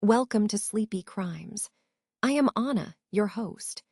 Welcome to Sleepy Crimes. I am Anna, your host.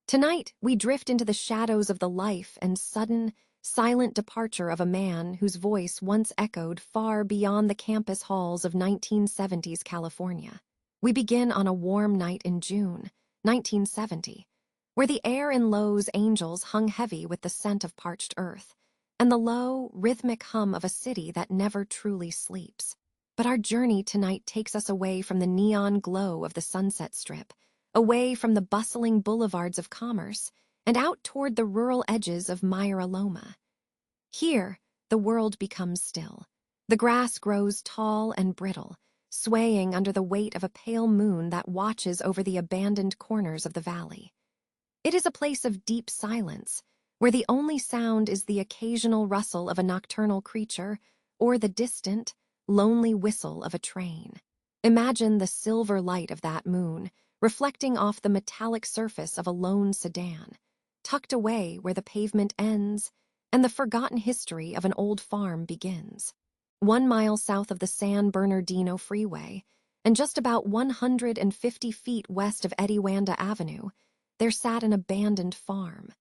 Tonight, we drift into the shadows of the life and sudden, silent departure of a man whose voice once echoed far beyond the campus halls of 1970s California. We begin on a warm night in June, 1970, where the air in Los Angeles hung heavy with the scent of parched earth and the low, rhythmic hum of a city that never truly sleeps. But our journey tonight takes us away from the neon glow of the Sunset Strip, away from the bustling boulevards of commerce, and out toward the rural edges of Myra Loma. Here, the world becomes still. The grass grows tall and brittle, swaying under the weight of a pale moon that watches over the abandoned corners of the valley. It is a place of deep silence, where the only sound is the occasional rustle of a nocturnal creature or the distant, lonely whistle of a train. Imagine the silver light of that moon, reflecting off the metallic surface of a lone sedan, tucked away where the pavement ends and the forgotten history of an old farm begins. 1 mile south of the San Bernardino Freeway, and just about 150 feet west of Ediwanda Avenue, there sat an abandoned farm.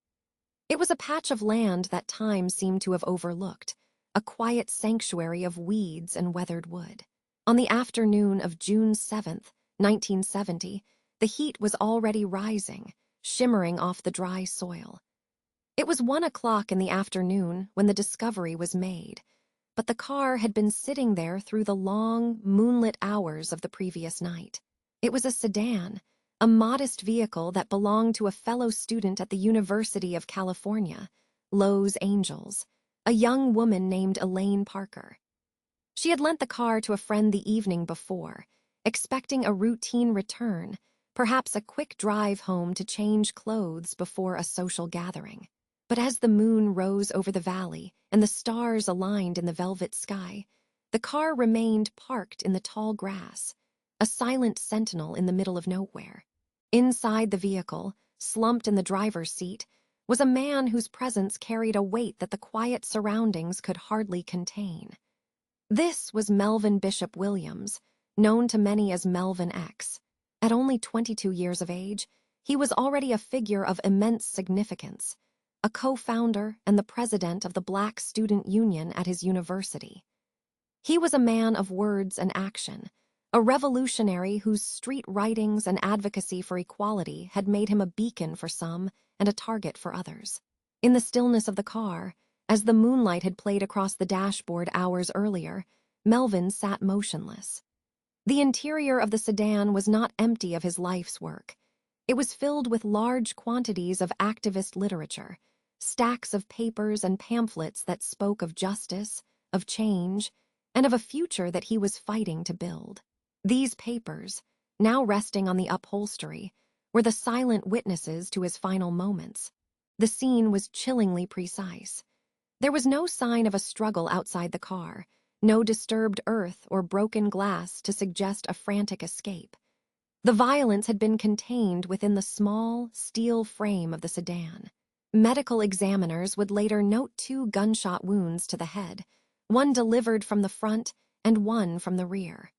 It was a patch of land that time seemed to have overlooked, a quiet sanctuary of weeds and weathered wood. On the afternoon of June 7th, 1970, the heat was already rising, shimmering off the dry soil. It was 1 o'clock in the afternoon when the discovery was made, but the car had been sitting there through the long, moonlit hours of the previous night. It was a sedan, a modest vehicle that belonged to a fellow student at the University of California, Los Angeles, a young woman named Elaine Parker. She had lent the car to a friend the evening before, expecting a routine return, perhaps a quick drive home to change clothes before a social gathering. But as the moon rose over the valley and the stars aligned in the velvet sky, the car remained parked in the tall grass, a silent sentinel in the middle of nowhere. Inside the vehicle, slumped in the driver's seat, was a man whose presence carried a weight that the quiet surroundings could hardly contain. This was Melvin Bishop Williams, known to many as Melvin X. At only 22 years of age, he was already a figure of immense significance, a co-founder and the president of the Black Student Union at his university. He was a man of words and action, a revolutionary whose street writings and advocacy for equality had made him a beacon for some and a target for others. In the stillness of the car, as the moonlight had played across the dashboard hours earlier, Melvin sat motionless. The interior of the sedan was not empty of his life's work. It was filled with large quantities of activist literature, stacks of papers and pamphlets that spoke of justice, of change, and of a future that he was fighting to build. These papers, now resting on the upholstery, were the silent witnesses to his final moments. The scene was chillingly precise. There was no sign of a struggle outside the car, no disturbed earth or broken glass to suggest a frantic escape. The violence had been contained within the small, steel frame of the sedan. Medical examiners would later note 2 gunshot wounds to the head, one delivered from the front and one from the rear.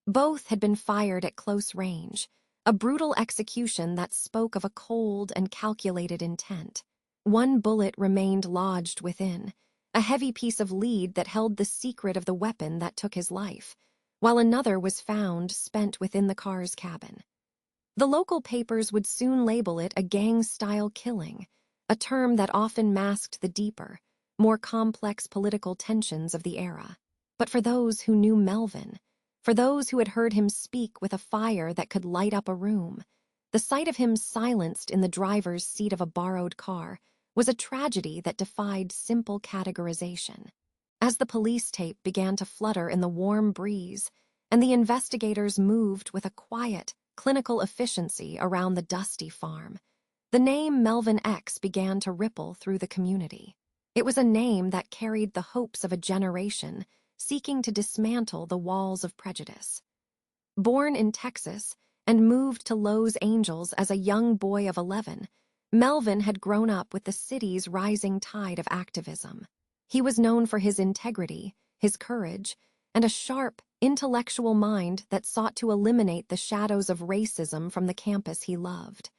Both had been fired at close range, a brutal execution that spoke of a cold and calculated intent. One bullet remained lodged within, a heavy piece of lead that held the secret of the weapon that took his life, while another was found spent within the car's cabin. The local papers would soon label it a gang-style killing, a term that often masked the deeper, more complex political tensions of the era. But for those who knew Melvin, for those who had heard him speak with a fire that could light up a room, the sight of him silenced in the driver's seat of a borrowed car was a tragedy that defied simple categorization. As the police tape began to flutter in the warm breeze, and the investigators moved with a quiet, clinical efficiency around the dusty farm, the name Melvin X began to ripple through the community. It was a name that carried the hopes of a generation seeking to dismantle the walls of prejudice. Born in Texas and moved to Los Angeles as a young boy of 11, Melvin had grown up with the city's rising tide of activism. He was known for his integrity, his courage, and a sharp, intellectual mind that sought to eliminate the shadows of racism from the campus he loved.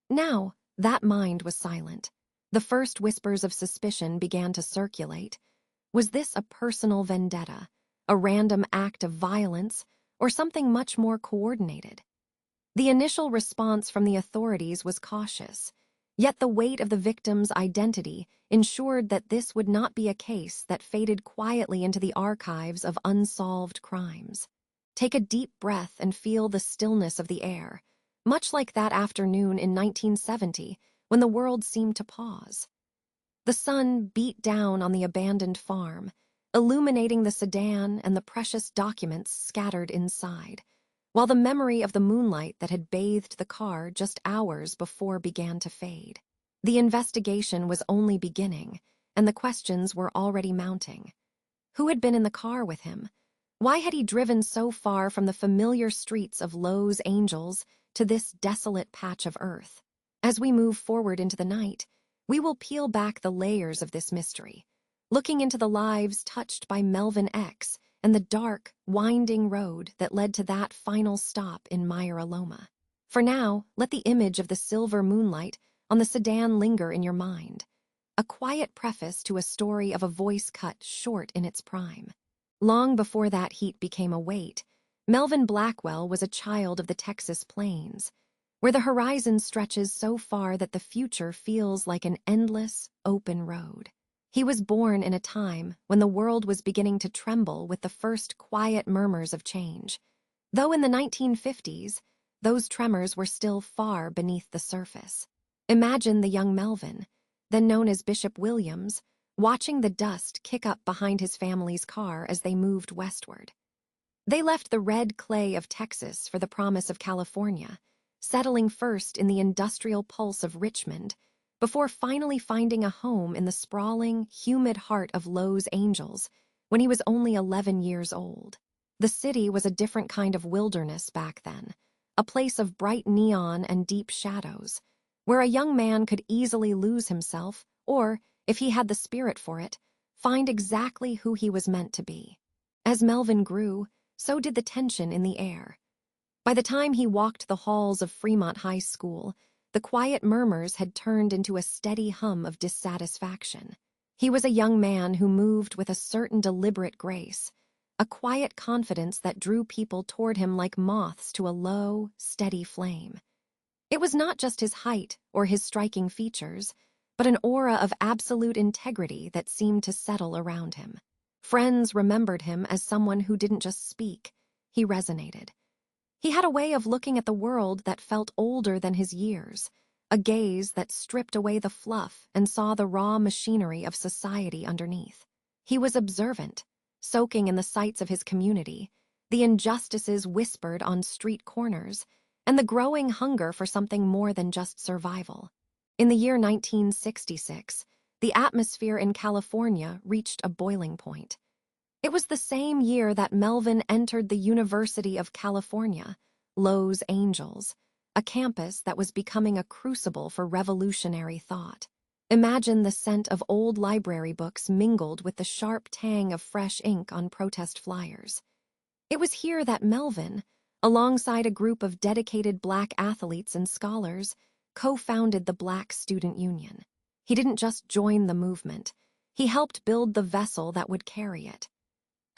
Now, that mind was silent. The first whispers of suspicion began to circulate. Was this a personal vendetta, a random act of violence, or something much more coordinated? The initial response from the authorities was cautious, yet the weight of the victim's identity ensured that this would not be a case that faded quietly into the archives of unsolved crimes. Take a deep breath and feel the stillness of the air, much like that afternoon in 1970 when the world seemed to pause. The sun beat down on the abandoned farm, illuminating the sedan and the precious documents scattered inside, while the memory of the moonlight that had bathed the car just hours before began to fade. The investigation was only beginning, and the questions were already mounting. Who had been in the car with him? Why had he driven so far from the familiar streets of Los Angeles to this desolate patch of earth? As we move forward into the night, we will peel back the layers of this mystery, looking into the lives touched by Melvin X and the dark, winding road that led to that final stop in Meyer-Aloma. For now, let the image of the silver moonlight on the sedan linger in your mind, a quiet preface to a story of a voice cut short in its prime. Long before that heat became a weight, Melvin Blackwell was a child of the Texas plains, where the horizon stretches so far that the future feels like an endless, open road. He was born in a time when the world was beginning to tremble with the first quiet murmurs of change, though in the 1950s, those tremors were still far beneath the surface. Imagine the young Melvin, then known as Bishop Williams, watching the dust kick up behind his family's car as they moved westward. They left the red clay of Texas for the promise of California, settling first in the industrial pulse of Richmond, before finally finding a home in the sprawling, humid heart of Los Angeles when he was only 11 years old. The city was a different kind of wilderness back then, a place of bright neon and deep shadows, where a young man could easily lose himself or, if he had the spirit for it, find exactly who he was meant to be. As Melvin grew, so did the tension in the air. By the time he walked the halls of Fremont High School, the quiet murmurs had turned into a steady hum of dissatisfaction. He was a young man who moved with a certain deliberate grace, a quiet confidence that drew people toward him like moths to a low, steady flame. It was not just his height or his striking features, but an aura of absolute integrity that seemed to settle around him. Friends remembered him as someone who didn't just speak, he resonated. He had a way of looking at the world that felt older than his years, a gaze that stripped away the fluff and saw the raw machinery of society underneath. He was observant, soaking in the sights of his community, the injustices whispered on street corners, and the growing hunger for something more than just survival. In the year 1966, the atmosphere in California reached a boiling point. It was the same year that Melvin entered the University of California, Los Angeles, a campus that was becoming a crucible for revolutionary thought. Imagine the scent of old library books mingled with the sharp tang of fresh ink on protest flyers. It was here that Melvin, alongside a group of dedicated Black athletes and scholars, co-founded the Black Student Union. He didn't just join the movement, he helped build the vessel that would carry it.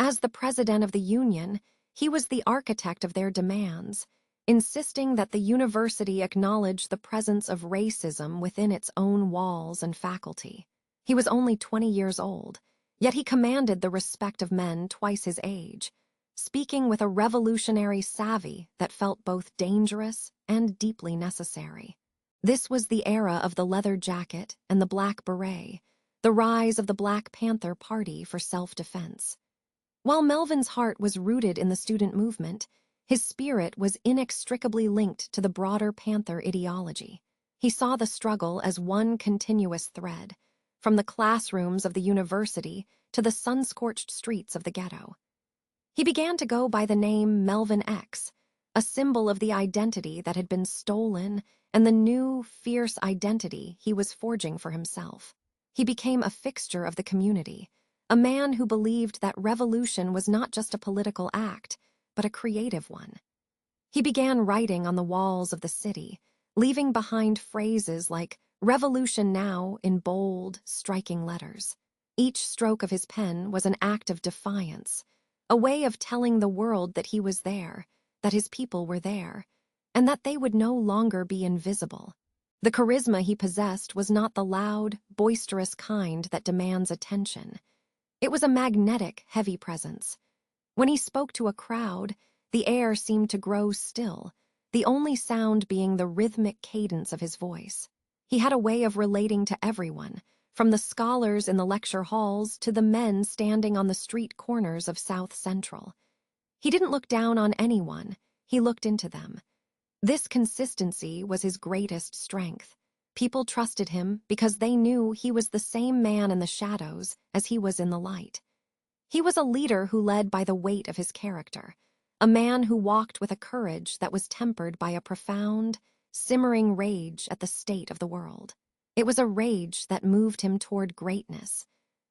As the president of the union, he was the architect of their demands, insisting that the university acknowledge the presence of racism within its own walls and faculty. He was only 20 years old, yet he commanded the respect of men twice his age, speaking with a revolutionary savvy that felt both dangerous and deeply necessary. This was the era of the leather jacket and the black beret, the rise of the Black Panther Party for self-defense. While Melvin's heart was rooted in the student movement, his spirit was inextricably linked to the broader Panther ideology. He saw the struggle as one continuous thread, from the classrooms of the university to the sun-scorched streets of the ghetto. He began to go by the name Melvin X, a symbol of the identity that had been stolen and the new, fierce identity he was forging for himself. He became a fixture of the community, a man who believed that revolution was not just a political act, but a creative one. He began writing on the walls of the city, leaving behind phrases like "Revolution Now" in bold, striking letters. Each stroke of his pen was an act of defiance, a way of telling the world that he was there, that his people were there, and that they would no longer be invisible. The charisma he possessed was not the loud, boisterous kind that demands attention. It was a magnetic, heavy presence. When he spoke to a crowd, the air seemed to grow still, the only sound being the rhythmic cadence of his voice. He had a way of relating to everyone, from the scholars in the lecture halls to the men standing on the street corners of South Central. He didn't look down on anyone, he looked into them. This consistency was his greatest strength. People trusted him because they knew he was the same man in the shadows as he was in the light. He was a leader who led by the weight of his character, a man who walked with a courage that was tempered by a profound, simmering rage at the state of the world. It was a rage that moved him toward greatness,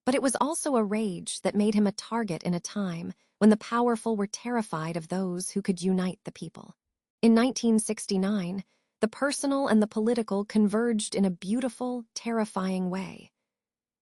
but it was also a rage that made him a target in a time when the powerful were terrified of those who could unite the people. In 1969, the personal and the political converged in a beautiful, terrifying way.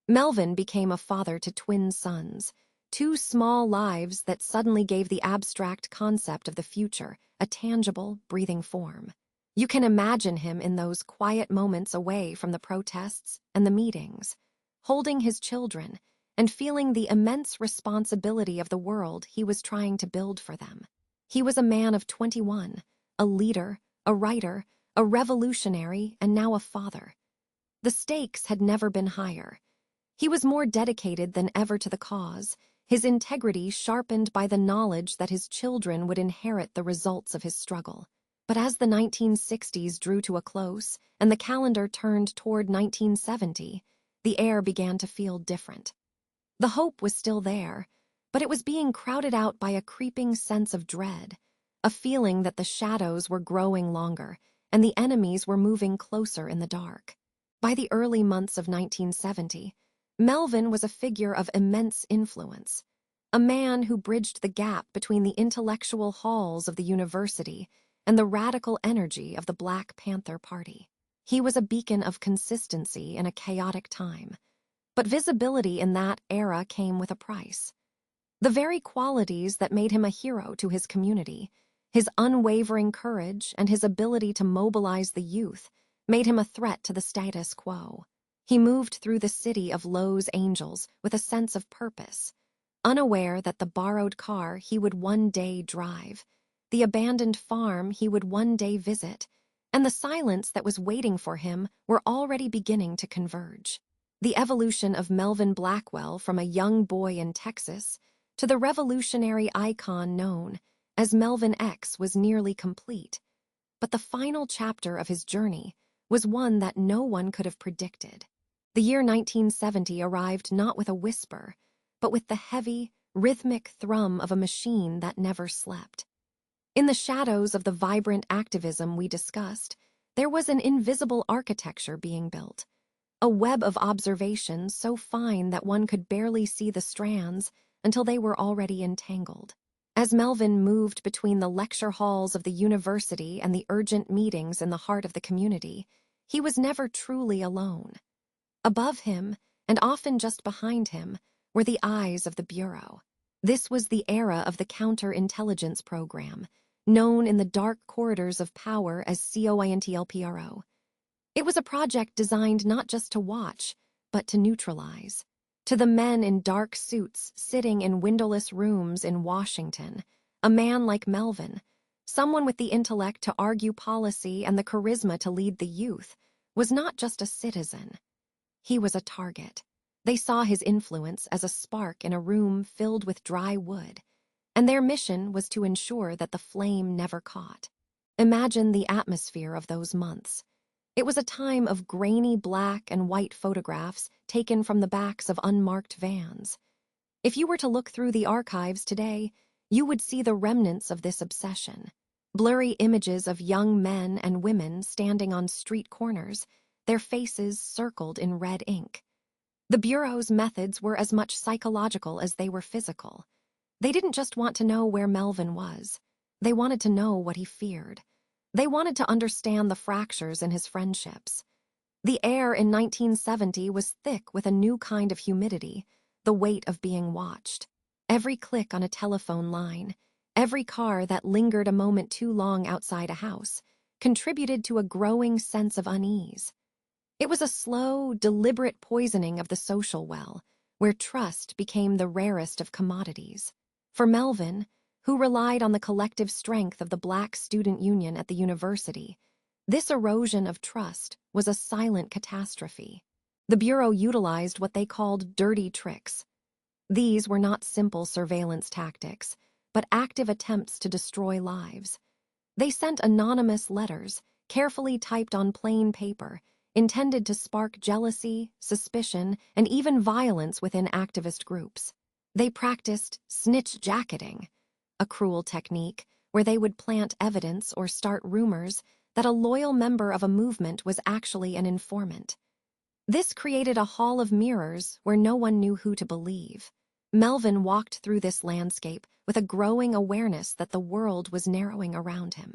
Melvin became a father to twin sons, two small lives that suddenly gave the abstract concept of the future a tangible, breathing form. You can imagine him in those quiet moments away from the protests and the meetings, holding his children and feeling the immense responsibility of the world he was trying to build for them. He was a man of 21, a leader, a writer, a revolutionary, and now a father. The stakes had never been higher. He was more dedicated than ever to the cause, his integrity sharpened by the knowledge that his children would inherit the results of his struggle. But as the 1960s drew to a close and the calendar turned toward 1970, the air began to feel different. The hope was still there, but it was being crowded out by a creeping sense of dread, a feeling that the shadows were growing longer and the enemies were moving closer in the dark. By the early months of 1970, Melvin was a figure of immense influence, a man who bridged the gap between the intellectual halls of the university and the radical energy of the Black Panther Party. He was a beacon of consistency in a chaotic time, but visibility in that era came with a price. The very qualities that made him a hero to his community, his unwavering courage and his ability to mobilize the youth, made him a threat to the status quo. He moved through the city of Los Angeles with a sense of purpose, unaware that the borrowed car he would one day drive, the abandoned farm he would one day visit, and the silence that was waiting for him were already beginning to converge. The evolution of Melvin Blackwell from a young boy in Texas to the revolutionary icon known as Melvin X was nearly complete, but the final chapter of his journey was one that no one could have predicted. The year 1970 arrived not with a whisper, but with the heavy, rhythmic thrum of a machine that never slept. In the shadows of the vibrant activism we discussed, there was an invisible architecture being built, a web of observation so fine that one could barely see the strands until they were already entangled. As Melvin moved between the lecture halls of the university and the urgent meetings in the heart of the community, he was never truly alone. Above him, and often just behind him, were the eyes of the Bureau. This was the era of the counterintelligence program, known in the dark corridors of power as COINTELPRO. It was a project designed not just to watch, but to neutralize. To the men in dark suits sitting in windowless rooms in Washington, a man like Melvin, someone with the intellect to argue policy and the charisma to lead the youth, was not just a citizen. He was a target. They saw his influence as a spark in a room filled with dry wood, and their mission was to ensure that the flame never caught. Imagine the atmosphere of those months. It was a time of grainy black and white photographs taken from the backs of unmarked vans. If you were to look through the archives today, you would see the remnants of this obsession. Blurry images of young men and women standing on street corners, their faces circled in red ink. The Bureau's methods were as much psychological as they were physical. They didn't just want to know where Melvin was. They wanted to know what he feared. They wanted to understand the fractures in his friendships. The air in 1970 was thick with a new kind of humidity, the weight of being watched. Every click on a telephone line, every car that lingered a moment too long outside a house, contributed to a growing sense of unease. It was a slow, deliberate poisoning of the social well, where trust became the rarest of commodities. For Melvin, who relied on the collective strength of the Black Student Union at the university, this erosion of trust was a silent catastrophe. The Bureau utilized what they called dirty tricks. These were not simple surveillance tactics, but active attempts to destroy lives. They sent anonymous letters, carefully typed on plain paper, intended to spark jealousy, suspicion, and even violence within activist groups. They practiced snitch jacketing, a cruel technique where they would plant evidence or start rumors that a loyal member of a movement was actually an informant. This created a hall of mirrors where no one knew who to believe. Melvin walked through this landscape with a growing awareness that the world was narrowing around him.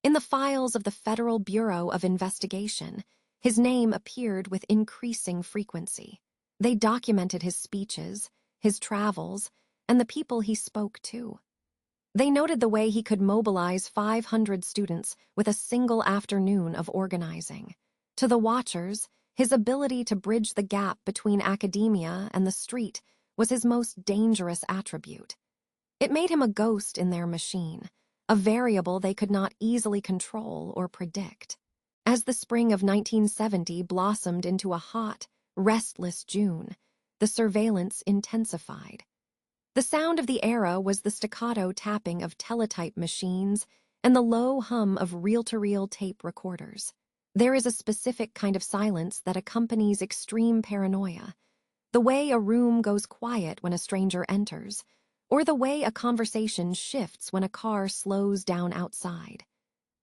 In the files of the Federal Bureau of Investigation, his name appeared with increasing frequency. They documented his speeches, his travels, and the people he spoke to. They noted the way he could mobilize 500 students with a single afternoon of organizing. To the watchers, his ability to bridge the gap between academia and the street was his most dangerous attribute. It made him a ghost in their machine, a variable they could not easily control or predict. As the spring of 1970 blossomed into a hot, restless June, the surveillance intensified. The sound of the era was the staccato tapping of teletype machines and the low hum of reel-to-reel tape recorders. There is a specific kind of silence that accompanies extreme paranoia, the way a room goes quiet when a stranger enters, or the way a conversation shifts when a car slows down outside.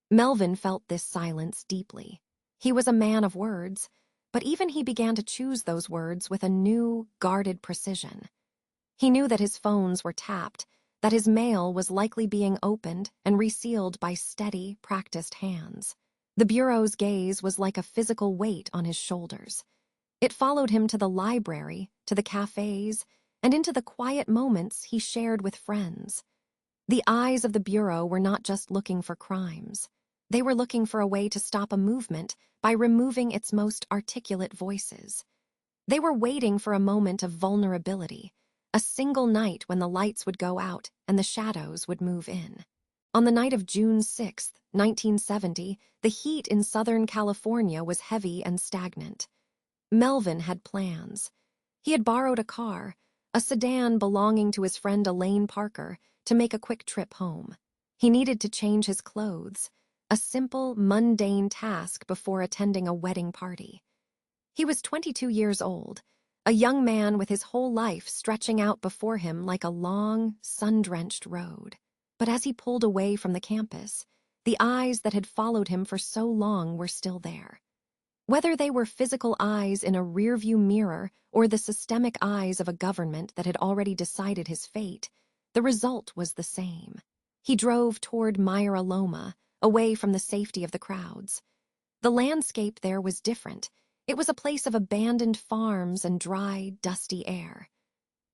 Melvin felt this silence deeply. He was a man of words, but even he began to choose those words with a new, guarded precision. He knew that his phones were tapped, that his mail was likely being opened and resealed by steady, practiced hands. The Bureau's gaze was like a physical weight on his shoulders. It followed him to the library, to the cafes, and into the quiet moments he shared with friends. The eyes of the Bureau were not just looking for crimes. They were looking for a way to stop a movement by removing its most articulate voices. They were waiting for a moment of vulnerability, a single night when the lights would go out and the shadows would move in. On the night of June 6, 1970, the heat in Southern California was heavy and stagnant. Melvin had plans. He had borrowed a car, a sedan belonging to his friend Elaine Parker, to make a quick trip home. He needed to change his clothes, a simple, mundane task before attending a wedding party. He was 22 years old, a young man with his whole life stretching out before him like a long, sun-drenched road. But as he pulled away from the campus, the eyes that had followed him for so long were still there. Whether they were physical eyes in a rearview mirror or the systemic eyes of a government that had already decided his fate, the result was the same. He drove toward Myra Loma, away from the safety of the crowds. The landscape there was different. It was a place of abandoned farms and dry, dusty air.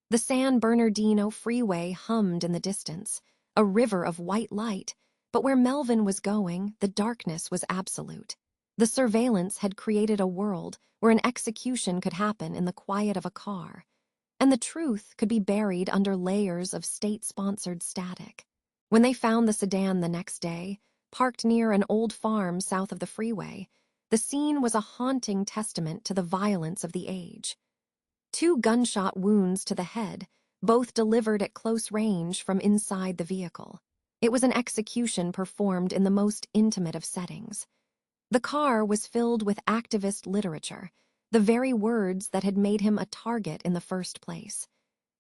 The San Bernardino freeway hummed in the distance, a river of white light, but where Melvin was going, the darkness was absolute. The surveillance had created a world where an execution could happen in the quiet of a car, and the truth could be buried under layers of state-sponsored static. When they found the sedan the next day, parked near an old farm south of the freeway, the scene was a haunting testament to the violence of the age. 2 gunshot wounds to the head, both delivered at close range from inside the vehicle. It was an execution performed in the most intimate of settings. The car was filled with activist literature, the very words that had made him a target in the first place.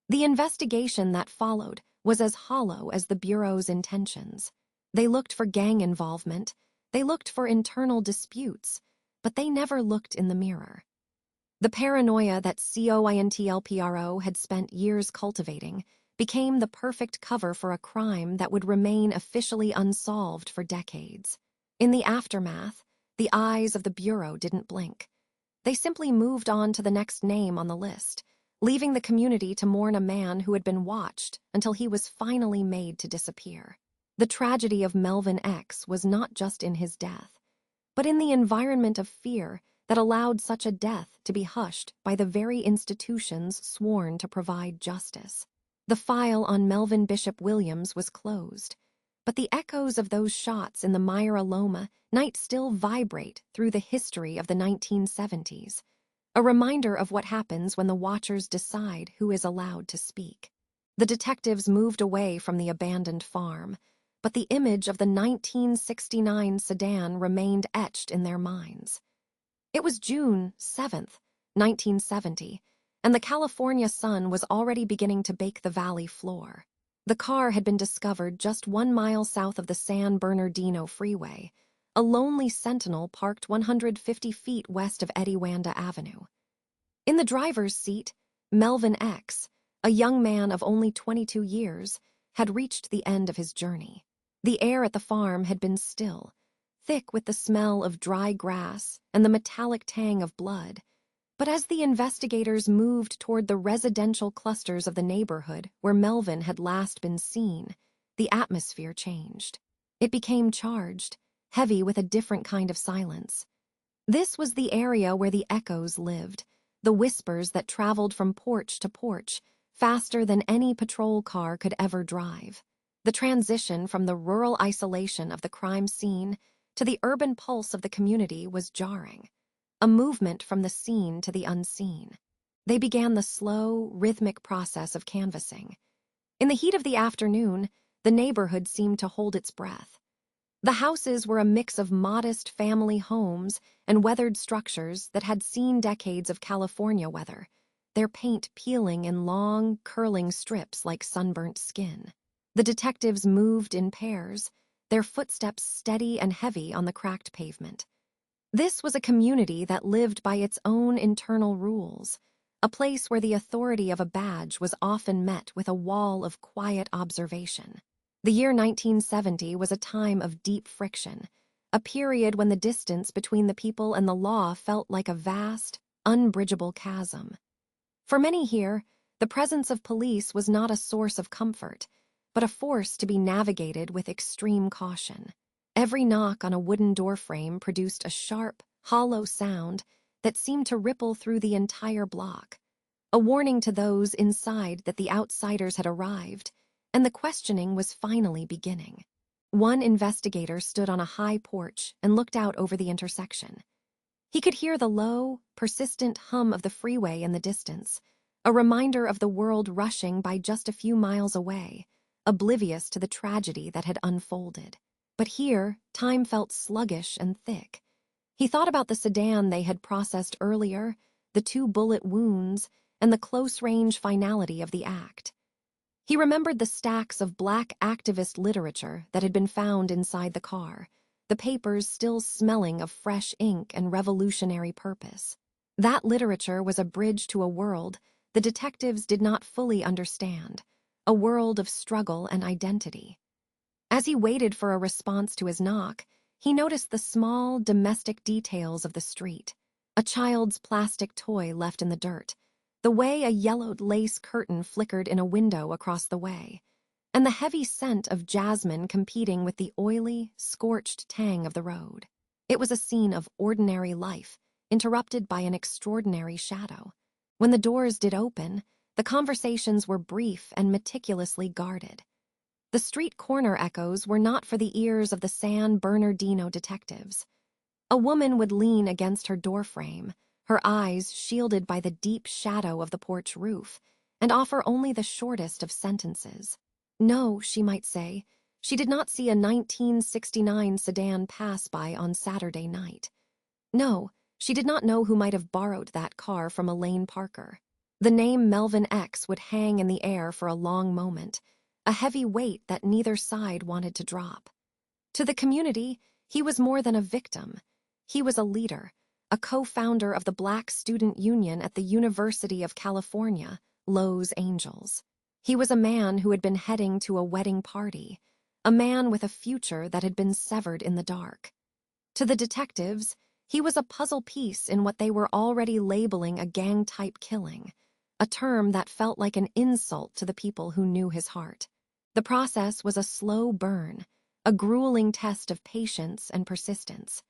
The investigation that followed was as hollow as the Bureau's intentions. They looked for gang involvement, they looked for internal disputes, but they never looked in the mirror. The paranoia that COINTLPRO had spent years cultivating became the perfect cover for a crime that would remain officially unsolved for decades. In the aftermath, the eyes of the Bureau didn't blink. They simply moved on to the next name on the list, leaving the community to mourn a man who had been watched until he was finally made to disappear. The tragedy of Melvin X was not just in his death, but in the environment of fear that allowed such a death to be hushed by the very institutions sworn to provide justice. The file on Melvin Bishop Williams was closed, but the echoes of those shots in the Myra Loma night still vibrate through the history of the 1970s, a reminder of what happens when the watchers decide who is allowed to speak. The detectives moved away from the abandoned farm, but the image of the 1969 sedan remained etched in their minds. It was June 7th, 1970, and the California sun was already beginning to bake the valley floor. The car had been discovered just 1 mile south of the San Bernardino Freeway, a lonely sentinel parked 150 feet west of Ediwanda Avenue. In the driver's seat, Melvin X, a young man of only 22 years, had reached the end of his journey. The air at the farm had been still, thick with the smell of dry grass and the metallic tang of blood. But as the investigators moved toward the residential clusters of the neighborhood where Melvin had last been seen, the atmosphere changed. It became charged, heavy with a different kind of silence. This was the area where the echoes lived, the whispers that traveled from porch to porch, faster than any patrol car could ever drive. The transition from the rural isolation of the crime scene to the urban pulse of the community was jarring. A movement from the seen to the unseen. They began the slow, rhythmic process of canvassing. In the heat of the afternoon, the neighborhood seemed to hold its breath. The houses were a mix of modest family homes and weathered structures that had seen decades of California weather, their paint peeling in long, curling strips like sunburnt skin. The detectives moved in pairs, their footsteps steady and heavy on the cracked pavement. This was a community that lived by its own internal rules, a place where the authority of a badge was often met with a wall of quiet observation. The year 1970 was a time of deep friction, a period when the distance between the people and the law felt like a vast, unbridgeable chasm. For many here, the presence of police was not a source of comfort, but a force to be navigated with extreme caution. Every knock on a wooden doorframe produced a sharp, hollow sound that seemed to ripple through the entire block, a warning to those inside that the outsiders had arrived, and the questioning was finally beginning. One investigator stood on a high porch and looked out over the intersection. He could hear the low, persistent hum of the freeway in the distance, a reminder of the world rushing by just a few miles away, oblivious to the tragedy that had unfolded. But here, time felt sluggish and thick. He thought about the sedan they had processed earlier, the 2 bullet wounds, and the close-range finality of the act. He remembered the stacks of Black activist literature that had been found inside the car, the papers still smelling of fresh ink and revolutionary purpose. That literature was a bridge to a world the detectives did not fully understand, a world of struggle and identity. As he waited for a response to his knock, he noticed the small, domestic details of the street. A child's plastic toy left in the dirt, the way a yellowed lace curtain flickered in a window across the way, and the heavy scent of jasmine competing with the oily, scorched tang of the road. It was a scene of ordinary life, interrupted by an extraordinary shadow. When the doors did open, the conversations were brief and meticulously guarded. The street corner echoes were not for the ears of the San Bernardino detectives. A woman would lean against her doorframe, her eyes shielded by the deep shadow of the porch roof, and offer only the shortest of sentences. No, she might say, she did not see a 1969 sedan pass by on Saturday night. No, she did not know who might have borrowed that car from Elaine Parker. The name Melvin X would hang in the air for a long moment, a heavy weight that neither side wanted to drop. To the community, he was more than a victim. He was a leader, a co-founder of the Black Student Union at the University of California, Los Angeles. He was a man who had been heading to a wedding party, a man with a future that had been severed in the dark. To the detectives, he was a puzzle piece in what they were already labeling a gang-type killing, a term that felt like an insult to the people who knew his heart. The process was a slow burn, a grueling test of patience and persistence.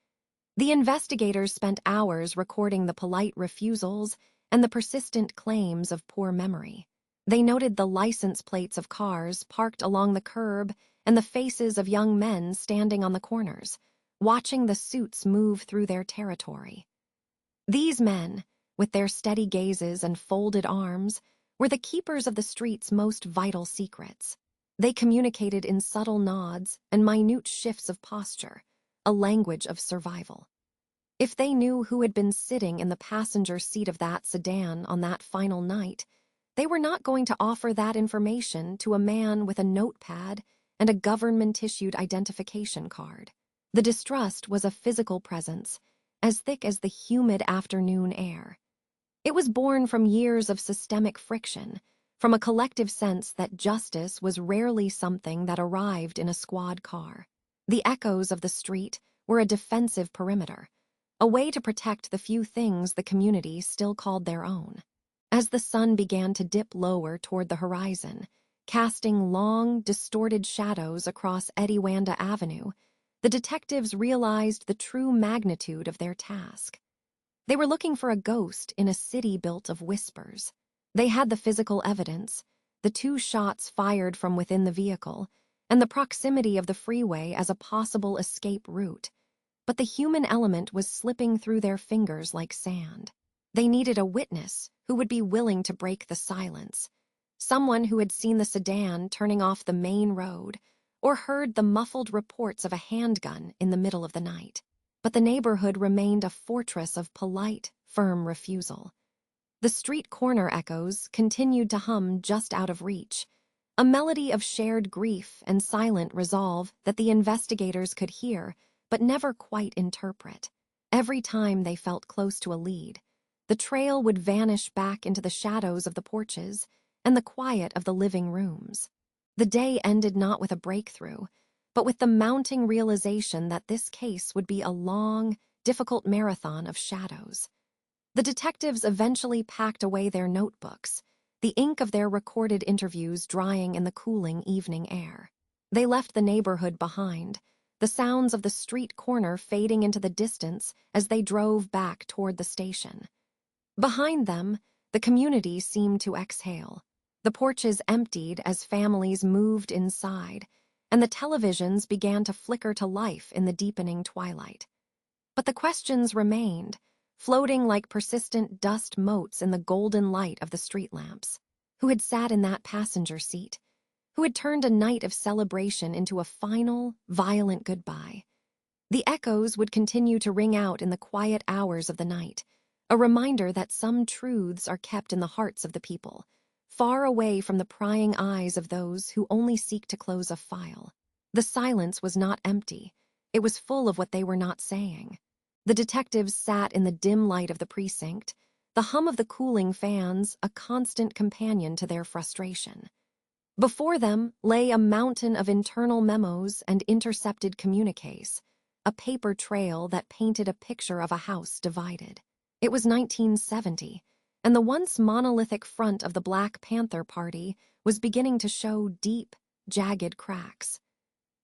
The investigators spent hours recording the polite refusals and the persistent claims of poor memory. They noted the license plates of cars parked along the curb and the faces of young men standing on the corners, watching the suits move through their territory. These men, with their steady gazes and folded arms, were the keepers of the street's most vital secrets. They communicated in subtle nods and minute shifts of posture, a language of survival. If they knew who had been sitting in the passenger seat of that sedan on that final night, they were not going to offer that information to a man with a notepad and a government-issued identification card. The distrust was a physical presence, as thick as the humid afternoon air. It was born from years of systemic friction, from a collective sense that justice was rarely something that arrived in a squad car. The echoes of the street were a defensive perimeter, a way to protect the few things the community still called their own. As the sun began to dip lower toward the horizon, casting long, distorted shadows across Ediwanda Avenue, the detectives realized the true magnitude of their task. They were looking for a ghost in a city built of whispers. They had the physical evidence, the 2 shots fired from within the vehicle, and the proximity of the freeway as a possible escape route. But the human element was slipping through their fingers like sand. They needed a witness who would be willing to break the silence, someone who had seen the sedan turning off the main road or heard the muffled reports of a handgun in the middle of the night. But the neighborhood remained a fortress of polite, firm refusal. The street corner echoes continued to hum just out of reach, a melody of shared grief and silent resolve that the investigators could hear but never quite interpret. Every time they felt close to a lead, the trail would vanish back into the shadows of the porches and the quiet of the living rooms. The day ended not with a breakthrough, but with the mounting realization that this case would be a long, difficult marathon of shadows. The detectives eventually packed away their notebooks, the ink of their recorded interviews drying in the cooling evening air. They left the neighborhood behind, the sounds of the street corner fading into the distance as they drove back toward the station. Behind them, the community seemed to exhale. The porches emptied as families moved inside, and the televisions began to flicker to life in the deepening twilight. But the questions remained, floating like persistent dust motes in the golden light of the street lamps. Who had sat in that passenger seat? Who had turned a night of celebration into a final, violent goodbye? The echoes would continue to ring out in the quiet hours of the night, a reminder that some truths are kept in the hearts of the people, far away from the prying eyes of those who only seek to close a file. The silence was not empty. It was full of what they were not saying. The detectives sat in the dim light of the precinct, the hum of the cooling fans a constant companion to their frustration. Before them lay a mountain of internal memos and intercepted communiques, a paper trail that painted a picture of a house divided. It was 1970, and the once monolithic front of the Black Panther Party was beginning to show deep, jagged cracks.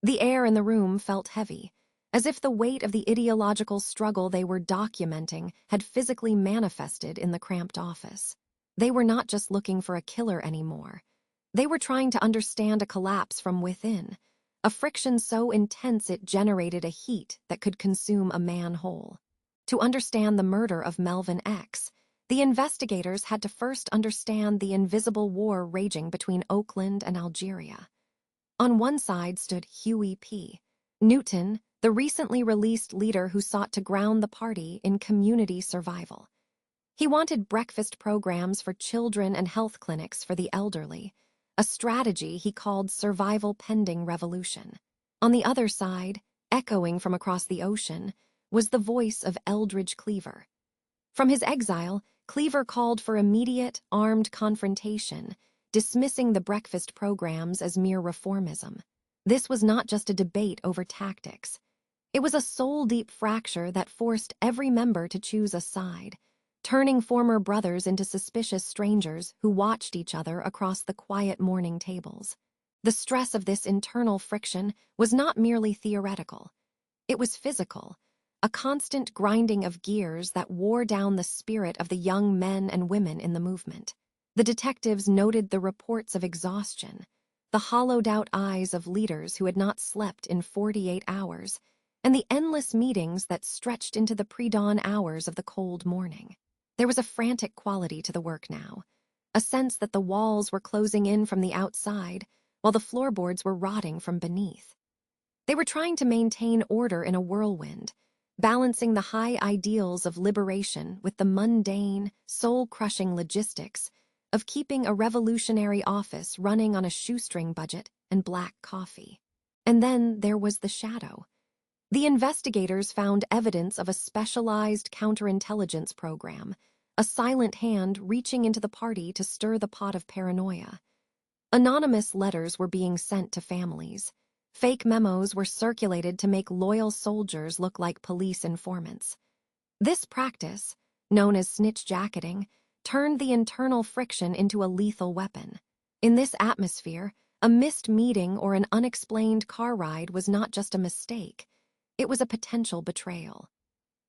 The air in the room felt heavy, as if the weight of the ideological struggle they were documenting had physically manifested in the cramped office. They were not just looking for a killer anymore. They were trying to understand a collapse from within, a friction so intense it generated a heat that could consume a man whole. To understand the murder of Melvin X, the investigators had to first understand the invisible war raging between Oakland and Algeria. On one side stood Huey P. Newton, the recently released leader who sought to ground the party in community survival. He wanted breakfast programs for children and health clinics for the elderly, a strategy he called survival pending revolution. On the other side, echoing from across the ocean, was the voice of Eldridge Cleaver. From his exile, Cleaver called for immediate, armed confrontation, dismissing the breakfast programs as mere reformism. This was not just a debate over tactics. It was a soul-deep fracture that forced every member to choose a side, turning former brothers into suspicious strangers who watched each other across the quiet morning tables. The stress of this internal friction was not merely theoretical. It was physical, a constant grinding of gears that wore down the spirit of the young men and women in the movement. The detectives noted the reports of exhaustion, the hollowed-out eyes of leaders who had not slept in 48 hours, and the endless meetings that stretched into the pre-dawn hours of the cold morning. There was a frantic quality to the work now, a sense that the walls were closing in from the outside, while the floorboards were rotting from beneath. They were trying to maintain order in a whirlwind, balancing the high ideals of liberation with the mundane, soul-crushing logistics of keeping a revolutionary office running on a shoestring budget and black coffee. And then there was the shadow. The investigators found evidence of a specialized counterintelligence program, a silent hand reaching into the party to stir the pot of paranoia. Anonymous letters were being sent to families. Fake memos were circulated to make loyal soldiers look like police informants. This practice, known as snitch jacketing, turned the internal friction into a lethal weapon. In this atmosphere, a missed meeting or an unexplained car ride was not just a mistake, it was a potential betrayal.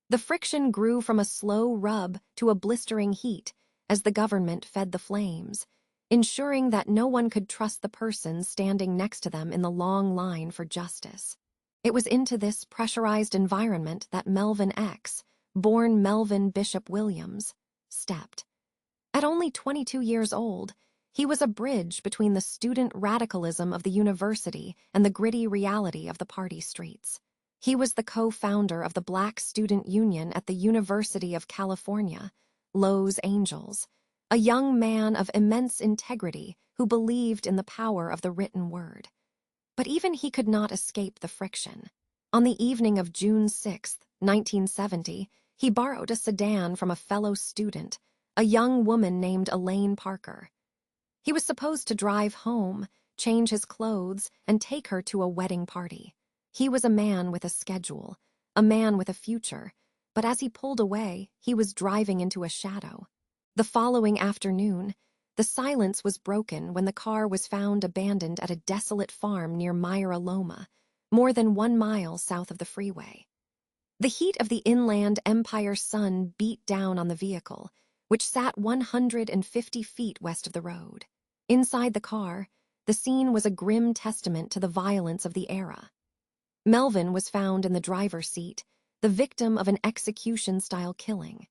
The friction grew from a slow rub to a blistering heat as the government fed the flames, ensuring that no one could trust the person standing next to them in the long line for justice. It was into this pressurized environment that Melvin X, born Melvin Bishop Williams, stepped. At only 22 years old, he was a bridge between the student radicalism of the university and the gritty reality of the party streets. He was the co-founder of the Black Student Union at the University of California, Los Angeles, a young man of immense integrity who believed in the power of the written word. But even he could not escape the friction. On the evening of June 6, 1970, he borrowed a sedan from a fellow student, a young woman named Elaine Parker. He was supposed to drive home, change his clothes, and take her to a wedding party. He was a man with a schedule, a man with a future, but as he pulled away, he was driving into a shadow. The following afternoon, the silence was broken when the car was found abandoned at a desolate farm near Myra Loma, more than 1 mile south of the freeway. The heat of the inland Empire sun beat down on the vehicle, which sat 150 feet west of the road. Inside the car, the scene was a grim testament to the violence of the era. Melvin was found in the driver's seat, the victim of an execution-style killing.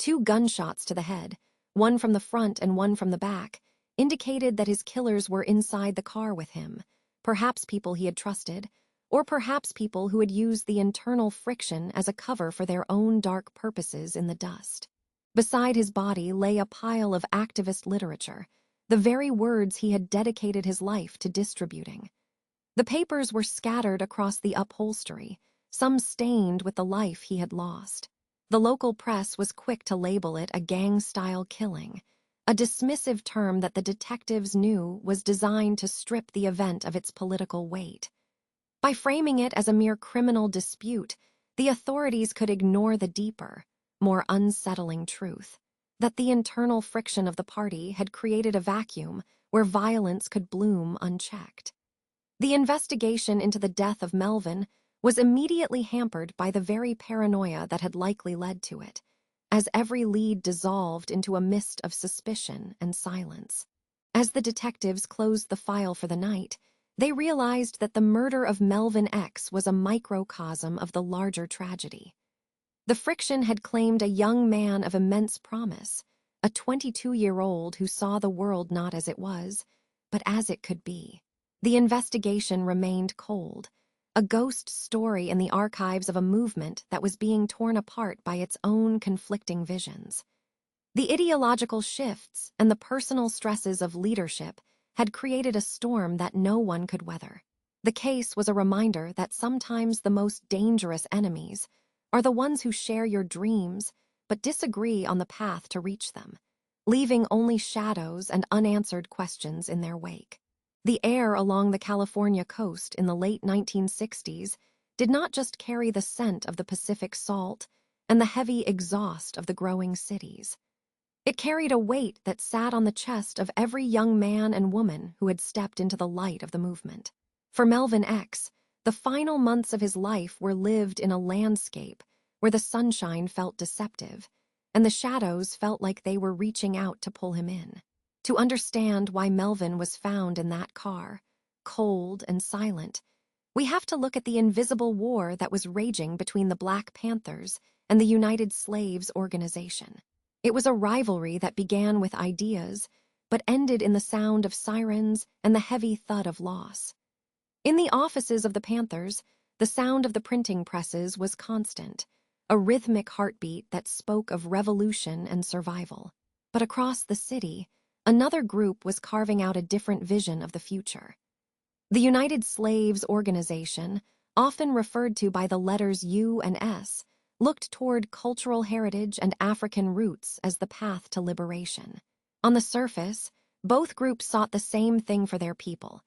2 gunshots to the head, one from the front and one from the back, indicated that his killers were inside the car with him, perhaps people he had trusted, or perhaps people who had used the internal friction as a cover for their own dark purposes in the dust. Beside his body lay a pile of activist literature, the very words he had dedicated his life to distributing. The papers were scattered across the upholstery, some stained with the life he had lost. The local press was quick to label it a gang-style killing, a dismissive term that the detectives knew was designed to strip the event of its political weight. By framing it as a mere criminal dispute, the authorities could ignore the deeper, more unsettling truth, that the internal friction of the party had created a vacuum where violence could bloom unchecked. The investigation into the death of Melvin was immediately hampered by the very paranoia that had likely led to it, as every lead dissolved into a mist of suspicion and silence. As the detectives closed the file for the night, they realized that the murder of Melvin X was a microcosm of the larger tragedy. The friction had claimed a young man of immense promise, a 22-year-old who saw the world not as it was, but as it could be. The investigation remained cold, a ghost story in the archives of a movement that was being torn apart by its own conflicting visions. The ideological shifts and the personal stresses of leadership had created a storm that no one could weather. The case was a reminder that sometimes the most dangerous enemies are the ones who share your dreams but disagree on the path to reach them, leaving only shadows and unanswered questions in their wake. The air along the California coast in the late 1960s did not just carry the scent of the Pacific salt and the heavy exhaust of the growing cities. It carried a weight that sat on the chest of every young man and woman who had stepped into the light of the movement. For Melvin X, the final months of his life were lived in a landscape where the sunshine felt deceptive, and the shadows felt like they were reaching out to pull him in. To understand why Melvin was found in that car, cold and silent, we have to look at the invisible war that was raging between the Black Panthers and the United Slaves Organization. It was a rivalry that began with ideas, but ended in the sound of sirens and the heavy thud of loss. In the offices of the Panthers, the sound of the printing presses was constant, a rhythmic heartbeat that spoke of revolution and survival. But across the city, another group was carving out a different vision of the future. The United Slaves Organization, often referred to by the letters U and S, looked toward cultural heritage and African roots as the path to liberation. On the surface, both groups sought the same thing for their people,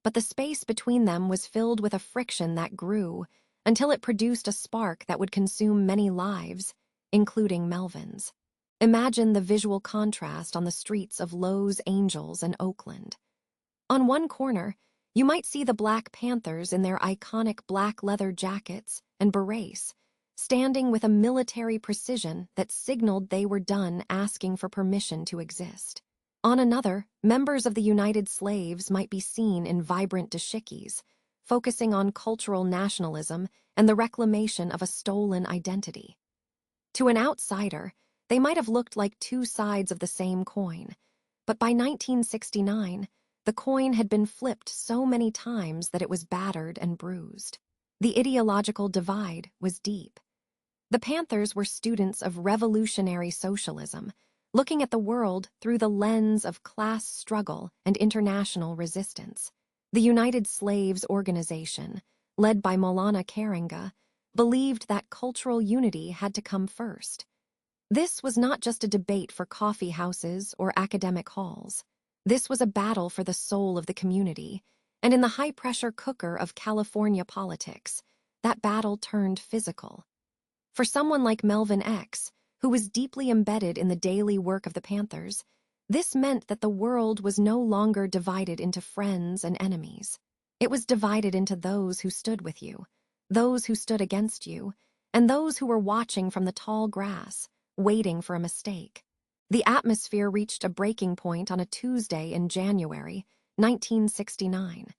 but the space between them was filled with a friction that grew until it produced a spark that would consume many lives, including Melvin's. Imagine the visual contrast on the streets of Los Angeles and Oakland. On one corner, you might see the Black Panthers in their iconic black leather jackets and berets, standing with a military precision that signaled they were done asking for permission to exist. On another, members of the United Slaves might be seen in vibrant dashikis, focusing on cultural nationalism and the reclamation of a stolen identity. To an outsider, they might have looked like two sides of the same coin, but by 1969, the coin had been flipped so many times that it was battered and bruised. The ideological divide was deep. The Panthers were students of revolutionary socialism, looking at the world through the lens of class struggle and international resistance. The United Slaves Organization, led by Maulana Karenga, believed that cultural unity had to come first. This was not just a debate for coffee houses or academic halls. This was a battle for the soul of the community, and in the high-pressure cooker of California politics, that battle turned physical. For someone like Melvin X, who was deeply embedded in the daily work of the Panthers, this meant that the world was no longer divided into friends and enemies. It was divided into those who stood with you, those who stood against you, and those who were watching from the tall grass, waiting for a mistake. The atmosphere reached a breaking point on a Tuesday in January, 1969.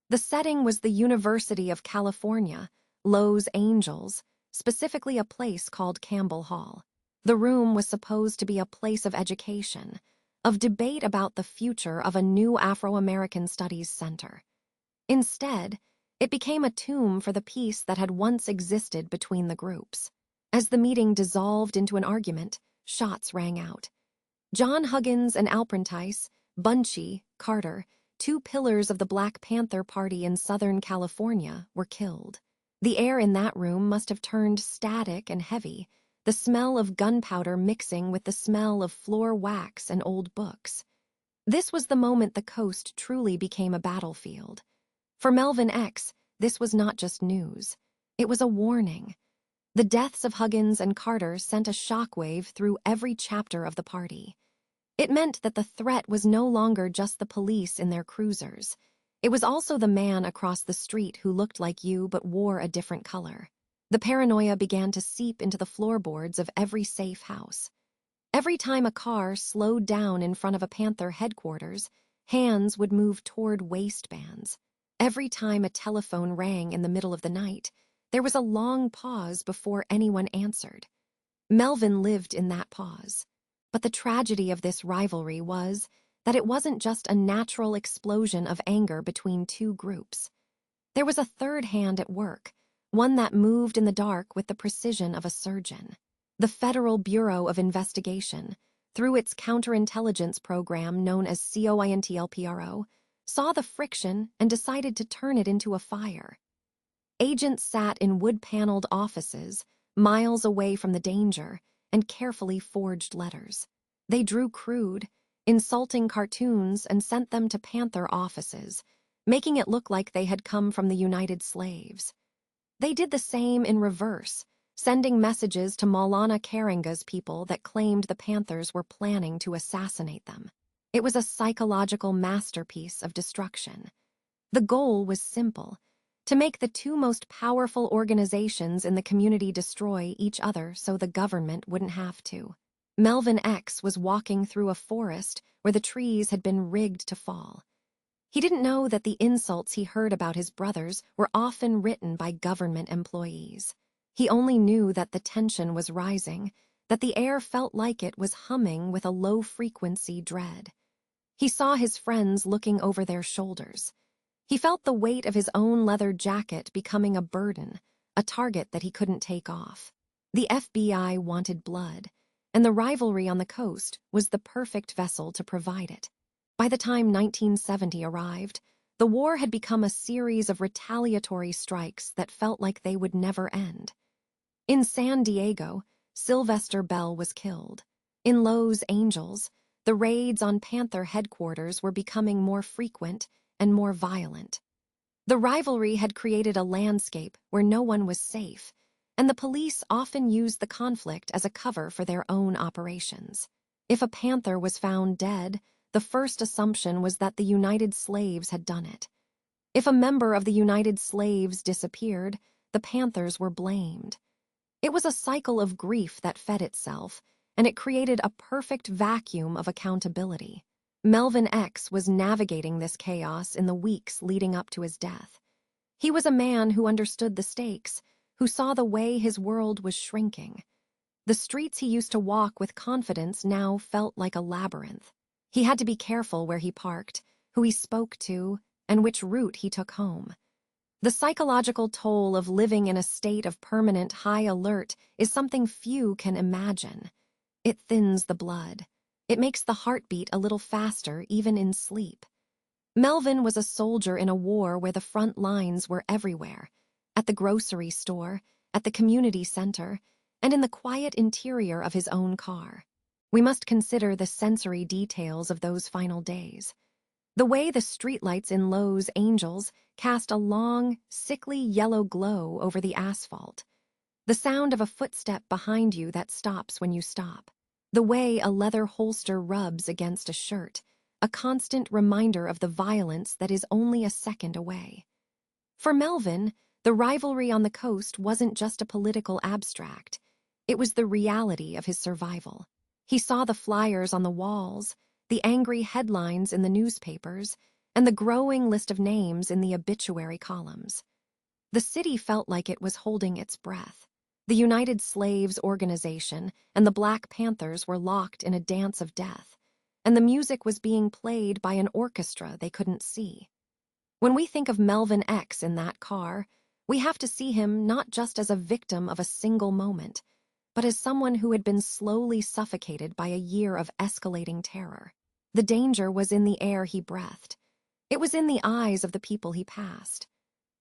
The setting was the University of California, Los Angeles, specifically a place called Campbell Hall. The room was supposed to be a place of education, of debate about the future of a new Afro-American Studies Center. Instead, it became a tomb for the peace that had once existed between the groups. As the meeting dissolved into an argument, shots rang out. John Huggins and Alprentice, Bunchy, Carter, two pillars of the Black Panther Party in Southern California, were killed. The air in that room must have turned static and heavy, the smell of gunpowder mixing with the smell of floor wax and old books. This was the moment the coast truly became a battlefield. For Melvin X, this was not just news. It was a warning. The deaths of Huggins and Carter sent a shockwave through every chapter of the party. It meant that the threat was no longer just the police in their cruisers. It was also the man across the street who looked like you but wore a different color. The paranoia began to seep into the floorboards of every safe house. Every time a car slowed down in front of a Panther headquarters, hands would move toward waistbands. Every time a telephone rang in the middle of the night, there was a long pause before anyone answered. Melvin lived in that pause. But the tragedy of this rivalry was that it wasn't just a natural explosion of anger between two groups. There was a third hand at work, one that moved in the dark with the precision of a surgeon. The Federal Bureau of Investigation, through its counterintelligence program known as COINTELPRO, saw the friction and decided to turn it into a fire. Agents sat in wood-paneled offices, miles away from the danger, and carefully forged letters. They drew crude, insulting cartoons and sent them to Panther offices, making it look like they had come from the United Slaves. They did the same in reverse, sending messages to Maulana Karanga's people that claimed the Panthers were planning to assassinate them. It was a psychological masterpiece of destruction. The goal was simple: to make the two most powerful organizations in the community destroy each other so the government wouldn't have to. Melvin X was walking through a forest where the trees had been rigged to fall. He didn't know that the insults he heard about his brothers were often written by government employees. He only knew that the tension was rising, that the air felt like it was humming with a low-frequency dread. He saw his friends looking over their shoulders. He felt the weight of his own leather jacket becoming a burden, a target that he couldn't take off. The FBI wanted blood, and the rivalry on the coast was the perfect vessel to provide it. By the time 1970 arrived, the war had become a series of retaliatory strikes that felt like they would never end. In San Diego, Sylvester Bell was killed. In Los Angeles, the raids on Panther headquarters were becoming more frequent and more violent. The rivalry had created a landscape where no one was safe, and the police often used the conflict as a cover for their own operations. If a Panther was found dead, the first assumption was that the United Slaves had done it. If a member of the United Slaves disappeared, the Panthers were blamed. It was a cycle of grief that fed itself, and it created a perfect vacuum of accountability. Melvin X was navigating this chaos in the weeks leading up to his death. He was a man who understood the stakes, who saw the way his world was shrinking. The streets he used to walk with confidence now felt like a labyrinth. He had to be careful where he parked, who he spoke to, and which route he took home. The psychological toll of living in a state of permanent high alert is something few can imagine. It thins the blood. It makes the heartbeat a little faster even in sleep. Melvin was a soldier in a war where the front lines were everywhere, at the grocery store, at the community center, and in the quiet interior of his own car. We must consider the sensory details of those final days. The way the streetlights in Los Angeles cast a long, sickly yellow glow over the asphalt. The sound of a footstep behind you that stops when you stop. The way a leather holster rubs against a shirt, a constant reminder of the violence that is only a second away. For Melvin, the rivalry on the coast wasn't just a political abstract. It was the reality of his survival. He saw the flyers on the walls, the angry headlines in the newspapers, and the growing list of names in the obituary columns. The city felt like it was holding its breath. The United Slaves Organization and the Black Panthers were locked in a dance of death, and the music was being played by an orchestra they couldn't see. When we think of Melvin X in that car, we have to see him not just as a victim of a single moment, but as someone who had been slowly suffocated by a year of escalating terror. The danger was in the air he breathed. It was in the eyes of the people he passed.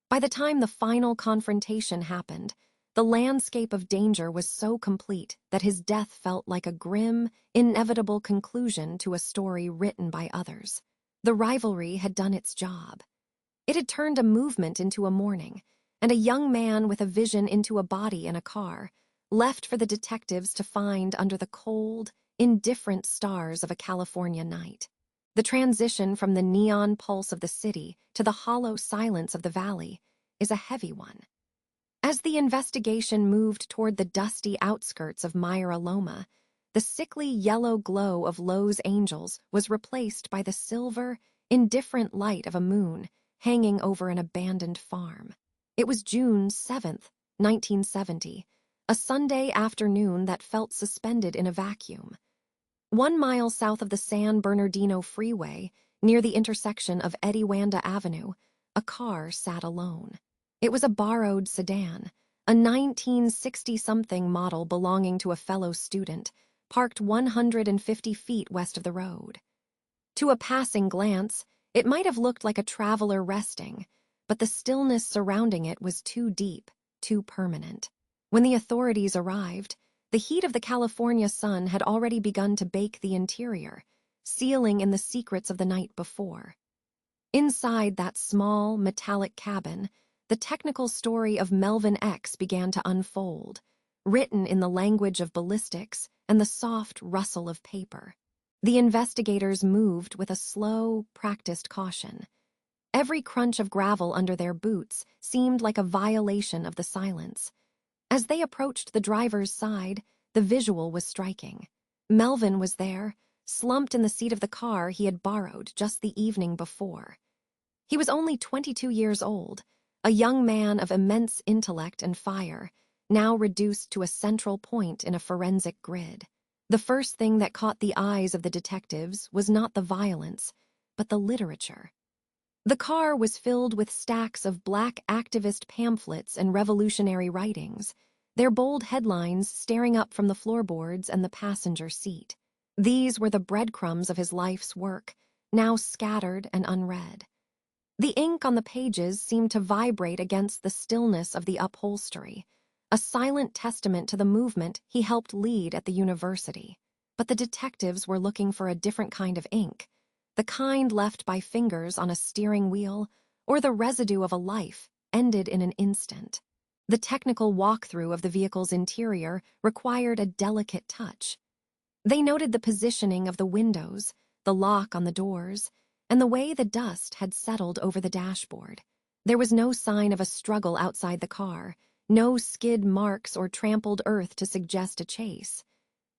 By the time the final confrontation happened, the landscape of danger was so complete that his death felt like a grim, inevitable conclusion to a story written by others. The rivalry had done its job. It had turned a movement into a mourning, and a young man with a vision into a body in a car, left for the detectives to find under the cold, indifferent stars of a California night. The transition from the neon pulse of the city to the hollow silence of the valley is a heavy one. As the investigation moved toward the dusty outskirts of Myra Loma, the sickly yellow glow of Los Angeles was replaced by the silver, indifferent light of a moon hanging over an abandoned farm. It was June 7th, 1970, a Sunday afternoon that felt suspended in a vacuum. 1 mile south of the San Bernardino Freeway, near the intersection of Ediwanda Avenue, a car sat alone. It was a borrowed sedan, a 1960-something model belonging to a fellow student, parked 150 feet west of the road. To a passing glance, it might have looked like a traveler resting, but the stillness surrounding it was too deep, too permanent. When the authorities arrived, the heat of the California sun had already begun to bake the interior, sealing in the secrets of the night before. Inside that small, metallic cabin, the technical story of Melvin X began to unfold, written in the language of ballistics and the soft rustle of paper. The investigators moved with a slow, practiced caution. Every crunch of gravel under their boots seemed like a violation of the silence. As they approached the driver's side, the visual was striking. Melvin was there, slumped in the seat of the car he had borrowed just the evening before. He was only 22 years old, a young man of immense intellect and fire, now reduced to a central point in a forensic grid. The first thing that caught the eyes of the detectives was not the violence, but the literature. The car was filled with stacks of black activist pamphlets and revolutionary writings, their bold headlines staring up from the floorboards and the passenger seat. These were the breadcrumbs of his life's work, now scattered and unread. The ink on the pages seemed to vibrate against the stillness of the upholstery, a silent testament to the movement he helped lead at the university. But the detectives were looking for a different kind of ink, the kind left by fingers on a steering wheel, or the residue of a life ended in an instant. The technical walkthrough of the vehicle's interior required a delicate touch. They noted the positioning of the windows, the lock on the doors, and the way the dust had settled over the dashboard. There was no sign of a struggle outside the car, no skid marks or trampled earth to suggest a chase.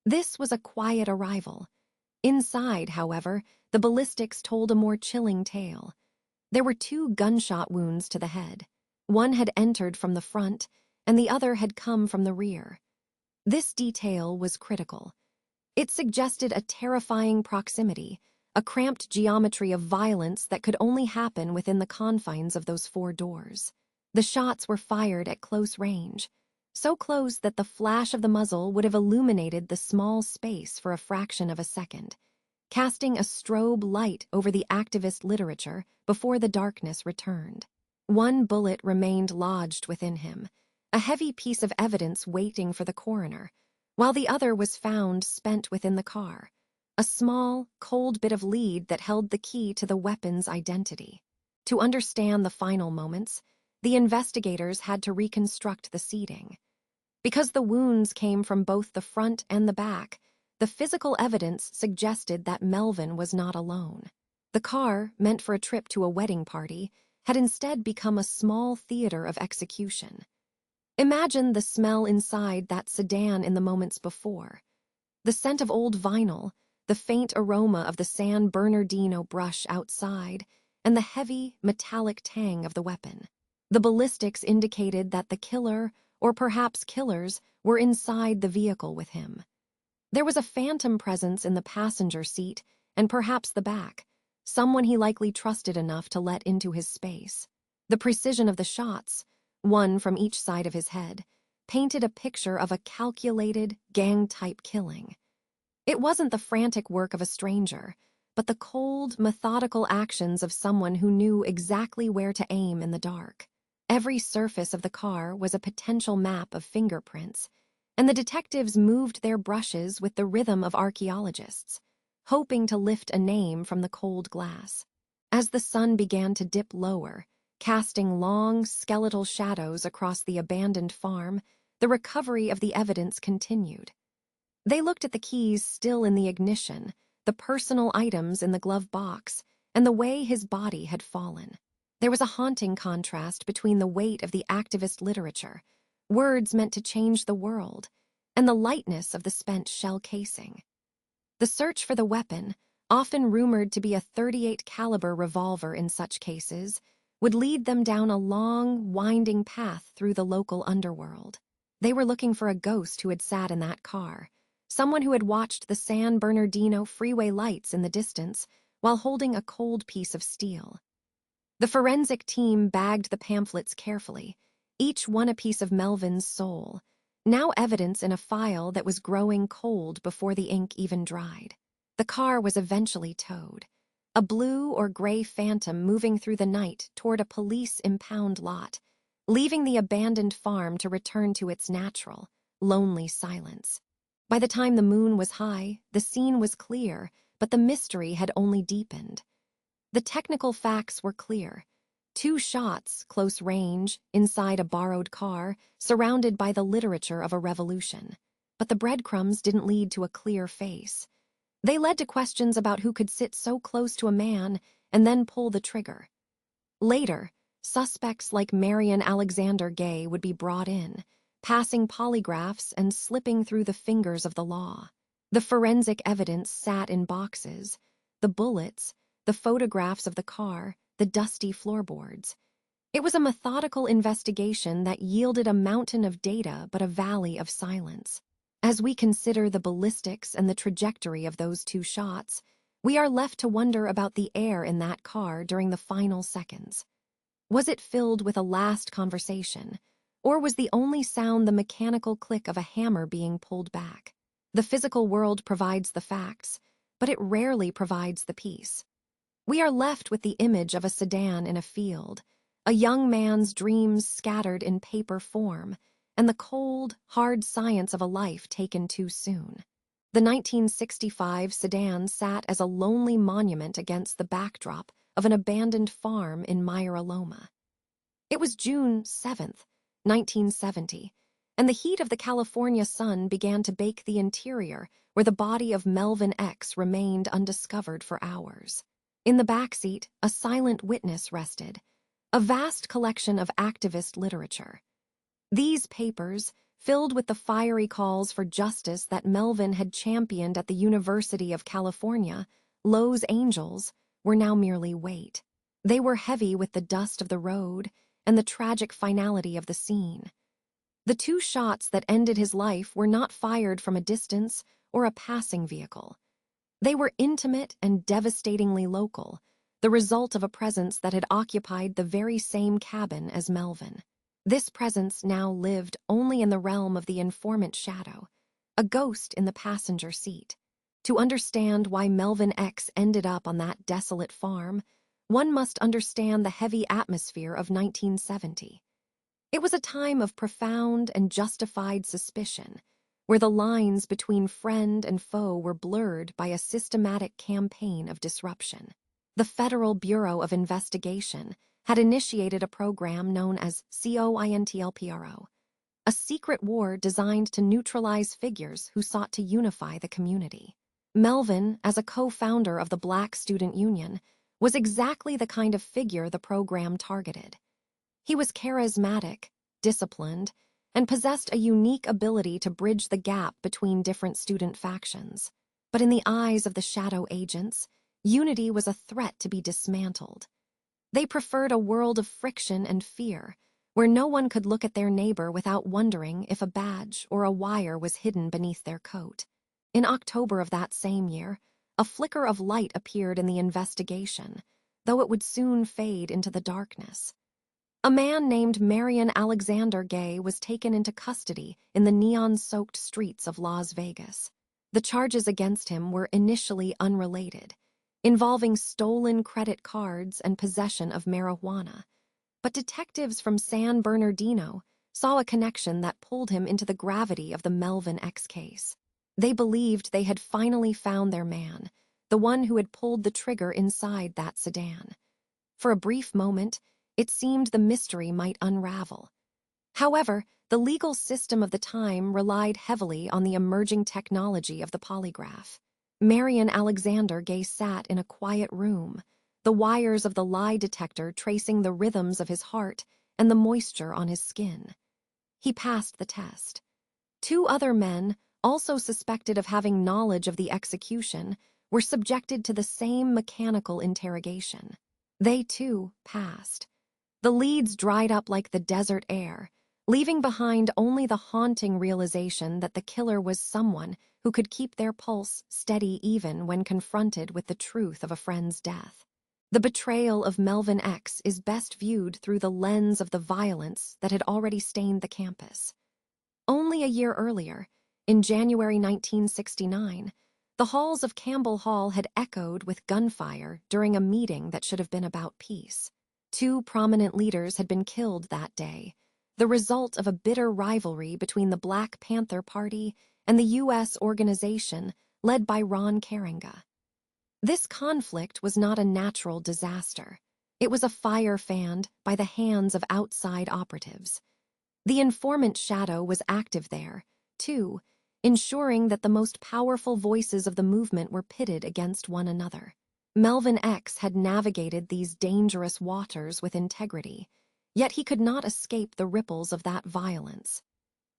This was a quiet arrival. Inside, however, the ballistics told a more chilling tale. There were 2 gunshot wounds to the head. One had entered from the front, and the other had come from the rear. This detail was critical. It suggested a terrifying proximity, a cramped geometry of violence that could only happen within the confines of those 4 doors. The shots were fired at close range, so close that the flash of the muzzle would have illuminated the small space for a fraction of a second, casting a strobe light over the activist literature before the darkness returned. One bullet remained lodged within him, a heavy piece of evidence waiting for the coroner, while the other was found spent within the car, a small, cold bit of lead that held the key to the weapon's identity. To understand the final moments, the investigators had to reconstruct the seating. Because the wounds came from both the front and the back, the physical evidence suggested that Melvin was not alone. The car, meant for a trip to a wedding party, had instead become a small theater of execution. Imagine the smell inside that sedan in the moments before. The scent of old vinyl, the faint aroma of the San Bernardino brush outside, and the heavy, metallic tang of the weapon. The ballistics indicated that the killer, or perhaps killers, were inside the vehicle with him. There was a phantom presence in the passenger seat and perhaps the back, someone he likely trusted enough to let into his space. The precision of the shots, one from each side of his head, painted a picture of a calculated, gang-type killing. It wasn't the frantic work of a stranger, but the cold, methodical actions of someone who knew exactly where to aim in the dark. Every surface of the car was a potential map of fingerprints, and the detectives moved their brushes with the rhythm of archaeologists, hoping to lift a name from the cold glass. As the sun began to dip lower, casting long, skeletal shadows across the abandoned farm, the recovery of the evidence continued. They looked at the keys still in the ignition, the personal items in the glove box, and the way his body had fallen. There was a haunting contrast between the weight of the activist literature, words meant to change the world, and the lightness of the spent shell casing. The search for the weapon, often rumored to be a .38 caliber revolver in such cases, would lead them down a long, winding path through the local underworld. They were looking for a ghost who had sat in that car, someone who had watched the San Bernardino freeway lights in the distance while holding a cold piece of steel. The forensic team bagged the pamphlets carefully, each one a piece of Melvin's soul, now evidence in a file that was growing cold before the ink even dried. The car was eventually towed, a blue or gray phantom moving through the night toward a police impound lot, leaving the abandoned farm to return to its natural, lonely silence. By the time the moon was high, the scene was clear, but the mystery had only deepened. The technical facts were clear. 2 shots, close range, inside a borrowed car, surrounded by the literature of a revolution. But the breadcrumbs didn't lead to a clear face. They led to questions about who could sit so close to a man and then pull the trigger. Later, suspects like Marion Alexander Gay would be brought in, passing polygraphs and slipping through the fingers of the law. The forensic evidence sat in boxes: the bullets, the photographs of the car, the dusty floorboards. It was a methodical investigation that yielded a mountain of data but a valley of silence. As we consider the ballistics and the trajectory of those 2 shots, we are left to wonder about the air in that car during the final seconds. Was it filled with a last conversation, or was the only sound the mechanical click of a hammer being pulled back? The physical world provides the facts, but it rarely provides the peace. We are left with the image of a sedan in a field, a young man's dreams scattered in paper form, and the cold, hard science of a life taken too soon. The 1965 sedan sat as a lonely monument against the backdrop of an abandoned farm in Myra-Loma. It was June 7th, 1970, and the heat of the California sun began to bake the interior where the body of Melvin X remained undiscovered for hours. In the backseat, a silent witness rested, a vast collection of activist literature. These papers, filled with the fiery calls for justice that Melvin had championed at the University of California, Los Angeles, were now merely weight. They were heavy with the dust of the road and the tragic finality of the scene. The 2 shots that ended his life were not fired from a distance or a passing vehicle. They were intimate and devastatingly local, the result of a presence that had occupied the very same cabin as Melvin. This presence now lived only in the realm of the informant shadow, a ghost in the passenger seat. To understand why Melvin X ended up on that desolate farm, one must understand the heavy atmosphere of 1970. It was a time of profound and justified suspicion, where the lines between friend and foe were blurred by a systematic campaign of disruption. The Federal Bureau of Investigation had initiated a program known as COINTLPRO, a secret war designed to neutralize figures who sought to unify the community. Melvin, as a co-founder of the Black Student Union, was exactly the kind of figure the program targeted. He was charismatic, disciplined, and possessed a unique ability to bridge the gap between different student factions. But in the eyes of the shadow agents, unity was a threat to be dismantled. They preferred a world of friction and fear, where no one could look at their neighbor without wondering if a badge or a wire was hidden beneath their coat. In October of that same year, a flicker of light appeared in the investigation, though it would soon fade into the darkness. A man named Marion Alexander Gay was taken into custody in the neon-soaked streets of Las Vegas. The charges against him were initially unrelated, involving stolen credit cards and possession of marijuana. But detectives from San Bernardino saw a connection that pulled him into the gravity of the Melvin X case. They believed they had finally found their man, the one who had pulled the trigger inside that sedan. For a brief moment, it seemed the mystery might unravel. However, the legal system of the time relied heavily on the emerging technology of the polygraph. Marion Alexander Gay sat in a quiet room, the wires of the lie detector tracing the rhythms of his heart and the moisture on his skin. He passed the test. 2 other men, also suspected of having knowledge of the execution, were subjected to the same mechanical interrogation. They, too, passed. The leads dried up like the desert air, leaving behind only the haunting realization that the killer was someone who could keep their pulse steady even when confronted with the truth of a friend's death. The betrayal of Melvin X is best viewed through the lens of the violence that had already stained the campus. Only a year earlier, in January 1969, the halls of Campbell Hall had echoed with gunfire during a meeting that should have been about peace. 2 prominent leaders had been killed that day, the result of a bitter rivalry between the Black Panther Party and the U.S. organization led by Ron Karenga. This conflict was not a natural disaster. It was a fire fanned by the hands of outside operatives. The informant shadow was active there, too, ensuring that the most powerful voices of the movement were pitted against one another. Melvin X had navigated these dangerous waters with integrity, yet he could not escape the ripples of that violence.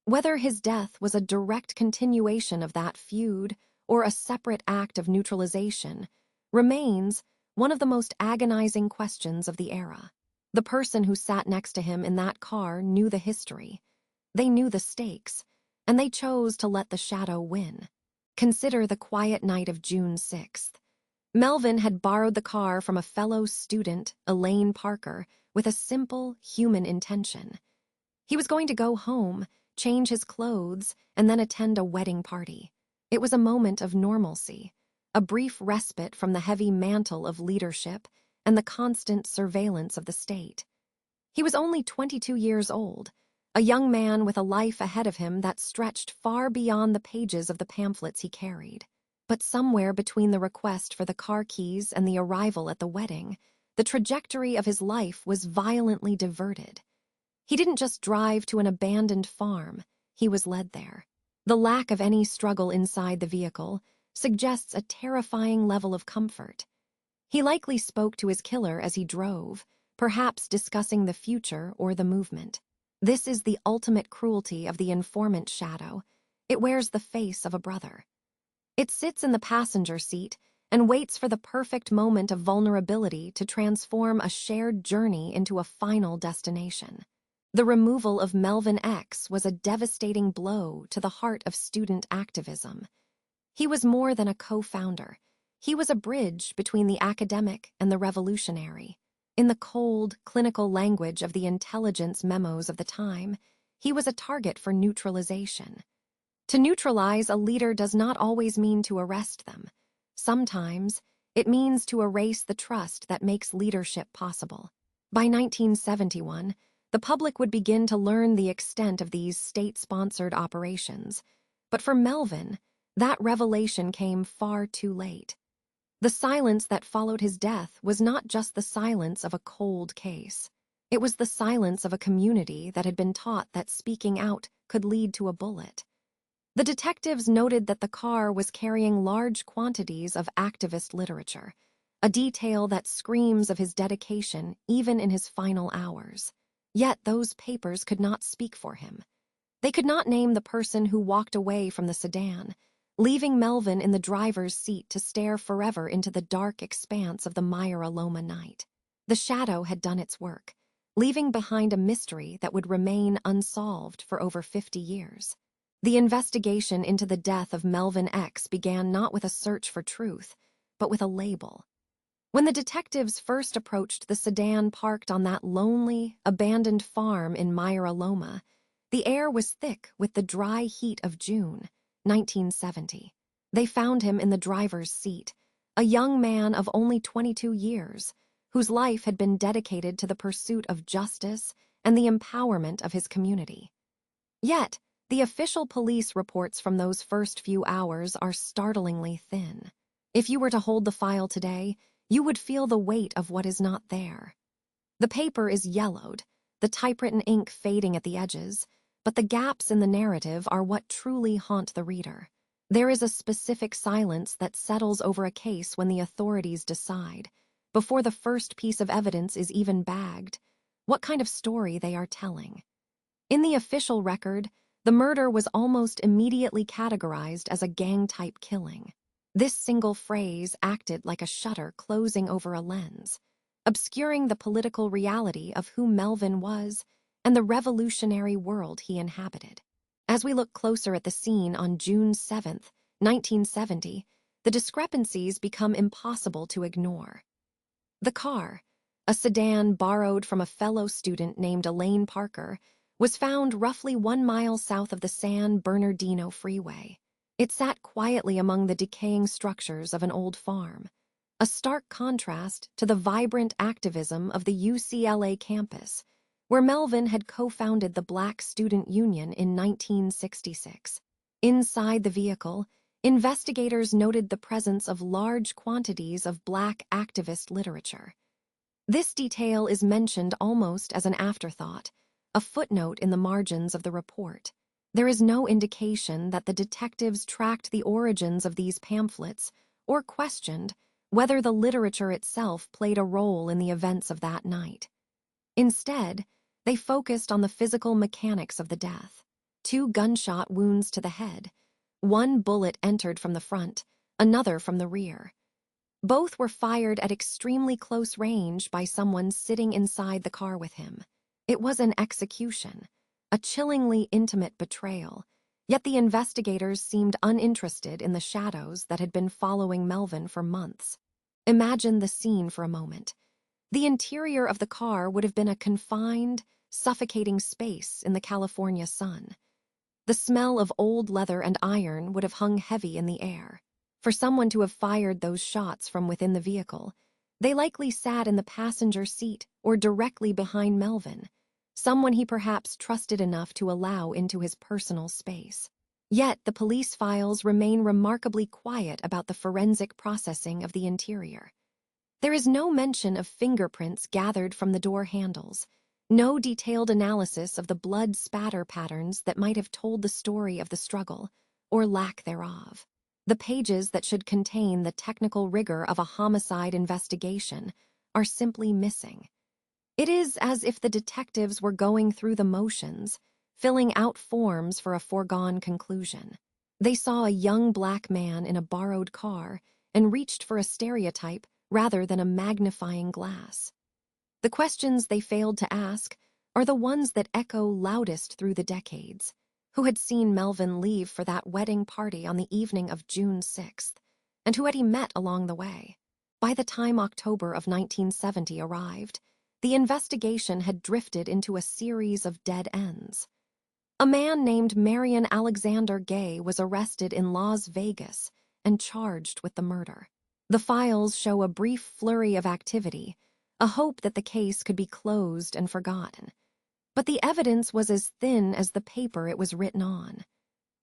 Whether his death was a direct continuation of that feud or a separate act of neutralization remains one of the most agonizing questions of the era. The person who sat next to him in that car knew the history. They knew the stakes, and they chose to let the shadow win. Consider the quiet night of June 6th. Melvin had borrowed the car from a fellow student, Elaine Parker, with a simple, human intention. He was going to go home, change his clothes, and then attend a wedding party. It was a moment of normalcy, a brief respite from the heavy mantle of leadership and the constant surveillance of the state. He was only 22 years old, a young man with a life ahead of him that stretched far beyond the pages of the pamphlets he carried. But somewhere between the request for the car keys and the arrival at the wedding, the trajectory of his life was violently diverted. He didn't just drive to an abandoned farm, he was led there. The lack of any struggle inside the vehicle suggests a terrifying level of comfort. He likely spoke to his killer as he drove, perhaps discussing the future or the movement. This is the ultimate cruelty of the informant shadow. It wears the face of a brother. It sits in the passenger seat and waits for the perfect moment of vulnerability to transform a shared journey into a final destination. The removal of Melvin X was a devastating blow to the heart of student activism. He was more than a co-founder. He was a bridge between the academic and the revolutionary. In the cold, clinical language of the intelligence memos of the time, he was a target for neutralization. To neutralize a leader does not always mean to arrest them. Sometimes, it means to erase the trust that makes leadership possible. By 1971, the public would begin to learn the extent of these state-sponsored operations. But for Melvin, that revelation came far too late. The silence that followed his death was not just the silence of a cold case. It was the silence of a community that had been taught that speaking out could lead to a bullet. The detectives noted that the car was carrying large quantities of activist literature, a detail that screams of his dedication even in his final hours. Yet those papers could not speak for him. They could not name the person who walked away from the sedan, leaving Melvin in the driver's seat to stare forever into the dark expanse of the Myra-Loma night. The shadow had done its work, leaving behind a mystery that would remain unsolved for over 50 years. The investigation into the death of Melvin X began not with a search for truth, but with a label. When the detectives first approached the sedan parked on that lonely, abandoned farm in Myra-Loma, the air was thick with the dry heat of June, 1970. They found him in the driver's seat, a young man of only 22 years, whose life had been dedicated to the pursuit of justice and the empowerment of his community. Yet, the official police reports from those first few hours are startlingly thin. If you were to hold the file today, you would feel the weight of what is not there. The paper is yellowed, the typewritten ink fading at the edges, but the gaps in the narrative are what truly haunt the reader. There is a specific silence that settles over a case when the authorities decide, before the first piece of evidence is even bagged, what kind of story they are telling. In the official record, the murder was almost immediately categorized as a gang-type killing. This single phrase acted like a shutter closing over a lens, obscuring the political reality of who Melvin was and the revolutionary world he inhabited. As we look closer at the scene on June 7, 1970, the discrepancies become impossible to ignore. The car, a sedan borrowed from a fellow student named Elaine Parker, was found roughly 1 mile south of the San Bernardino Freeway. It sat quietly among the decaying structures of an old farm, a stark contrast to the vibrant activism of the UCLA campus, where Melvin had co-founded the Black Student Union in 1966. Inside the vehicle, investigators noted the presence of large quantities of Black activist literature. This detail is mentioned almost as an afterthought, a footnote in the margins of the report. There is no indication that the detectives tracked the origins of these pamphlets or questioned whether the literature itself played a role in the events of that night. Instead, they focused on the physical mechanics of the death. 2 gunshot wounds to the head. 1 bullet entered from the front, another from the rear. Both were fired at extremely close range by someone sitting inside the car with him. It was an execution, a chillingly intimate betrayal, yet the investigators seemed uninterested in the shadows that had been following Melvin for months. Imagine the scene for a moment. The interior of the car would have been a confined, suffocating space in the California sun. The smell of old leather and iron would have hung heavy in the air. For someone to have fired those shots from within the vehicle, they likely sat in the passenger seat or directly behind Melvin, someone he perhaps trusted enough to allow into his personal space. Yet the police files remain remarkably quiet about the forensic processing of the interior. There is no mention of fingerprints gathered from the door handles, no detailed analysis of the blood spatter patterns that might have told the story of the struggle, or lack thereof. The pages that should contain the technical rigor of a homicide investigation are simply missing. It is as if the detectives were going through the motions, filling out forms for a foregone conclusion. They saw a young Black man in a borrowed car and reached for a stereotype rather than a magnifying glass. The questions they failed to ask are the ones that echo loudest through the decades. Who had seen Melvin leave for that wedding party on the evening of June 6th, and who had he met along the way? By the time October of 1970 arrived, the investigation had drifted into a series of dead ends. A man named Marion Alexander Gay was arrested in Las Vegas and charged with the murder. The files show a brief flurry of activity, a hope that the case could be closed and forgotten. But the evidence was as thin as the paper it was written on.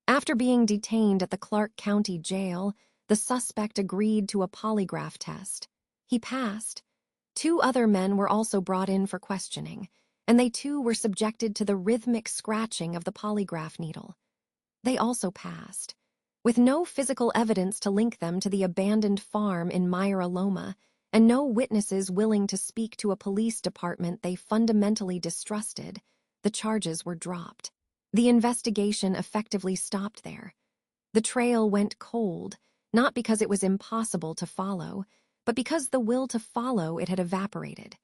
After being detained at the Clark County Jail, the suspect agreed to a polygraph test. He passed. 2 other men were also brought in for questioning, and they too were subjected to the rhythmic scratching of the polygraph needle. They also passed. With no physical evidence to link them to the abandoned farm in Myra Loma, and no witnesses willing to speak to a police department they fundamentally distrusted, the charges were dropped. The investigation effectively stopped there. The trail went cold, not because it was impossible to follow, but because the will to follow it had evaporated.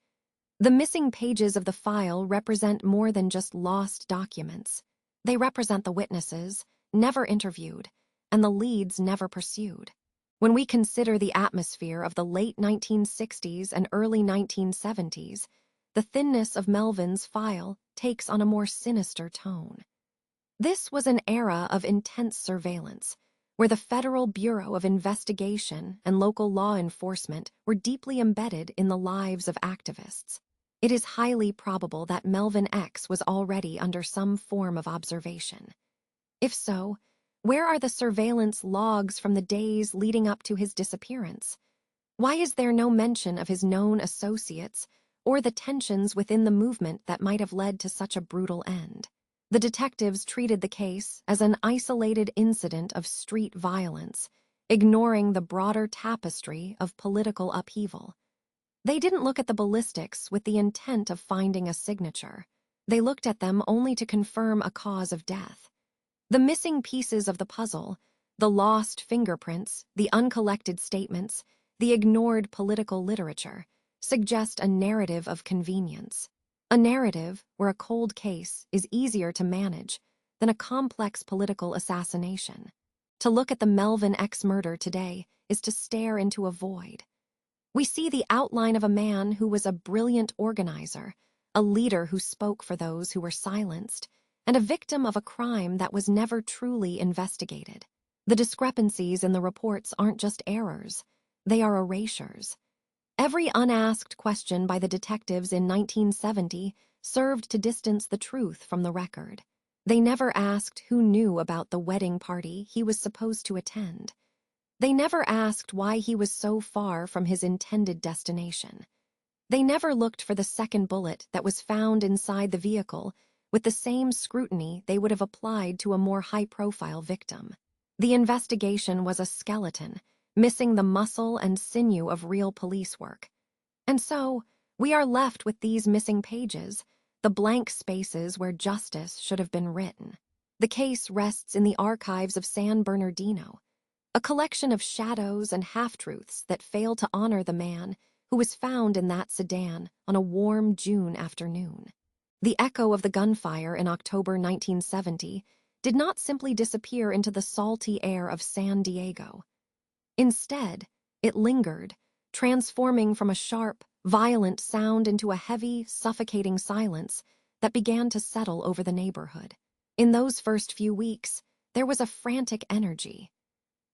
The missing pages of the file represent more than just lost documents. They represent the witnesses, never interviewed, and the leads never pursued. When we consider the atmosphere of the late 1960s and early 1970s, the thinness of Melvin's file takes on a more sinister tone. This was an era of intense surveillance, where the Federal Bureau of Investigation and local law enforcement were deeply embedded in the lives of activists. It is highly probable that Melvin X was already under some form of observation. If so, where are the surveillance logs from the days leading up to his disappearance? Why is there no mention of his known associates or the tensions within the movement that might have led to such a brutal end? The detectives treated the case as an isolated incident of street violence, ignoring the broader tapestry of political upheaval. They didn't look at the ballistics with the intent of finding a signature. They looked at them only to confirm a cause of death. The missing pieces of the puzzle, the lost fingerprints, the uncollected statements, the ignored political literature, suggest a narrative of convenience. A narrative where a cold case is easier to manage than a complex political assassination. To look at the Melvin X murder today is to stare into a void. We see the outline of a man who was a brilliant organizer, a leader who spoke for those who were silenced, and a victim of a crime that was never truly investigated. The discrepancies in the reports aren't just errors, they are erasures. Every unasked question by the detectives in 1970 served to distance the truth from the record. They never asked who knew about the wedding party he was supposed to attend. They never asked why he was so far from his intended destination. They never looked for the second bullet that was found inside the vehicle with the same scrutiny they would have applied to a more high-profile victim. The investigation was a skeleton, missing the muscle and sinew of real police work. And so, we are left with these missing pages, the blank spaces where justice should have been written. The case rests in the archives of San Bernardino, a collection of shadows and half-truths that fail to honor the man who was found in that sedan on a warm June afternoon. The echo of the gunfire in October 1970 did not simply disappear into the salty air of San Diego. Instead, it lingered, transforming from a sharp, violent sound into a heavy, suffocating silence that began to settle over the neighborhood. In those first few weeks, there was a frantic energy.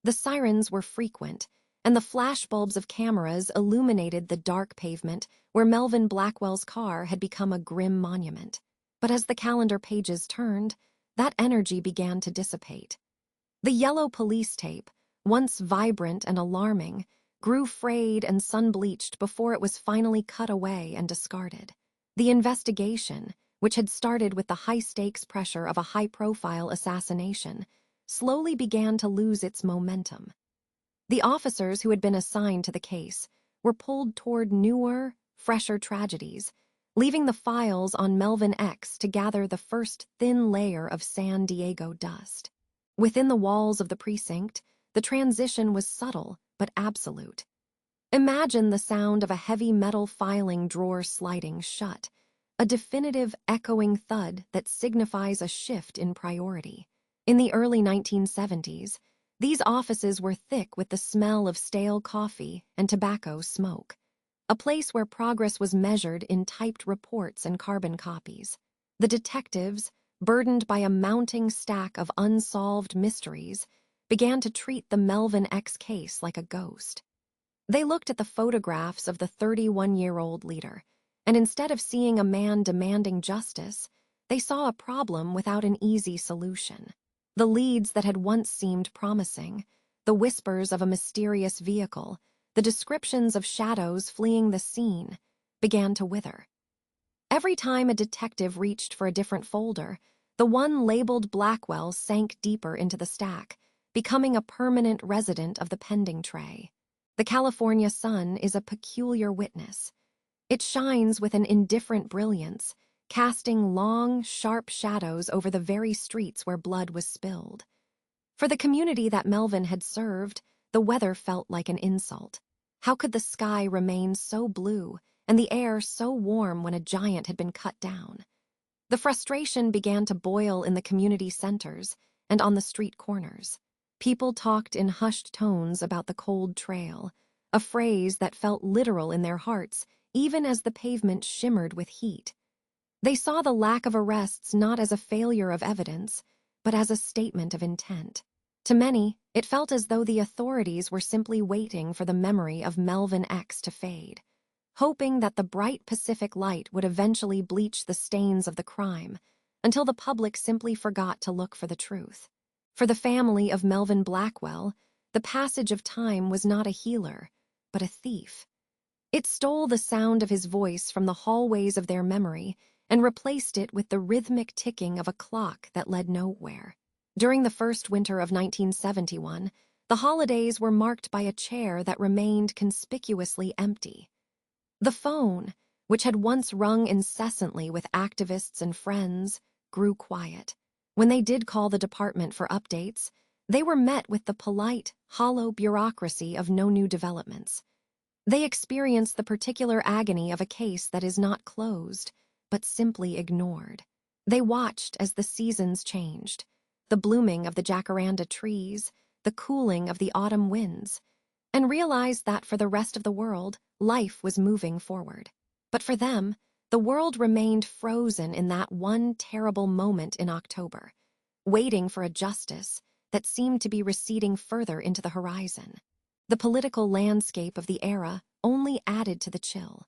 The sirens were frequent, and the flashbulbs of cameras illuminated the dark pavement where Melvin Blackwell's car had become a grim monument. But as the calendar pages turned, that energy began to dissipate. The yellow police tape, once vibrant and alarming, grew frayed and sun-bleached before it was finally cut away and discarded. The investigation, which had started with the high-stakes pressure of a high-profile assassination, slowly began to lose its momentum. The officers who had been assigned to the case were pulled toward newer, fresher tragedies, leaving the files on Melvin X to gather the first thin layer of San Diego dust. Within the walls of the precinct, the transition was subtle but absolute. Imagine the sound of a heavy metal filing drawer sliding shut, a definitive echoing thud that signifies a shift in priority. In the early 1970s, these offices were thick with the smell of stale coffee and tobacco smoke, a place where progress was measured in typed reports and carbon copies. The detectives, burdened by a mounting stack of unsolved mysteries, began to treat the Melvin X case like a ghost. They looked at the photographs of the 31-year-old leader, and instead of seeing a man demanding justice, they saw a problem without an easy solution. The leads that had once seemed promising, the whispers of a mysterious vehicle, the descriptions of shadows fleeing the scene, began to wither. Every time a detective reached for a different folder, the one labeled Blackwell sank deeper into the stack, becoming a permanent resident of the pending tray. The California sun is a peculiar witness. It shines with an indifferent brilliance, casting long, sharp shadows over the very streets where blood was spilled. For the community that Melvin had served, the weather felt like an insult. How could the sky remain so blue and the air so warm when a giant had been cut down? The frustration began to boil in the community centers and on the street corners. People talked in hushed tones about the cold trail, a phrase that felt literal in their hearts, even as the pavement shimmered with heat. They saw the lack of arrests not as a failure of evidence, but as a statement of intent. To many, it felt as though the authorities were simply waiting for the memory of Melvin X to fade, hoping that the bright Pacific light would eventually bleach the stains of the crime, until the public simply forgot to look for the truth. For the family of Melvin Blackwell, the passage of time was not a healer, but a thief. It stole the sound of his voice from the hallways of their memory and replaced it with the rhythmic ticking of a clock that led nowhere. During the first winter of 1971, the holidays were marked by a chair that remained conspicuously empty. The phone, which had once rung incessantly with activists and friends, grew quiet. When they did call the department for updates, they were met with the polite, hollow bureaucracy of no new developments. They experienced the particular agony of a case that is not closed, but simply ignored. They watched as the seasons changed, the blooming of the jacaranda trees, the cooling of the autumn winds, and realized that for the rest of the world, life was moving forward. But for them, the world remained frozen in that one terrible moment in October, waiting for a justice that seemed to be receding further into the horizon. The political landscape of the era only added to the chill.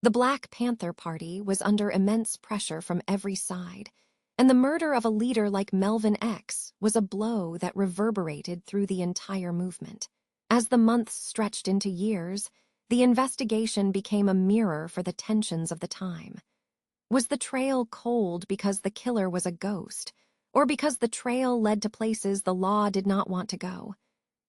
The Black Panther Party was under immense pressure from every side, and the murder of a leader like Melvin X was a blow that reverberated through the entire movement. As the months stretched into years, the investigation became a mirror for the tensions of the time. Was the trail cold because the killer was a ghost, or because the trail led to places the law did not want to go?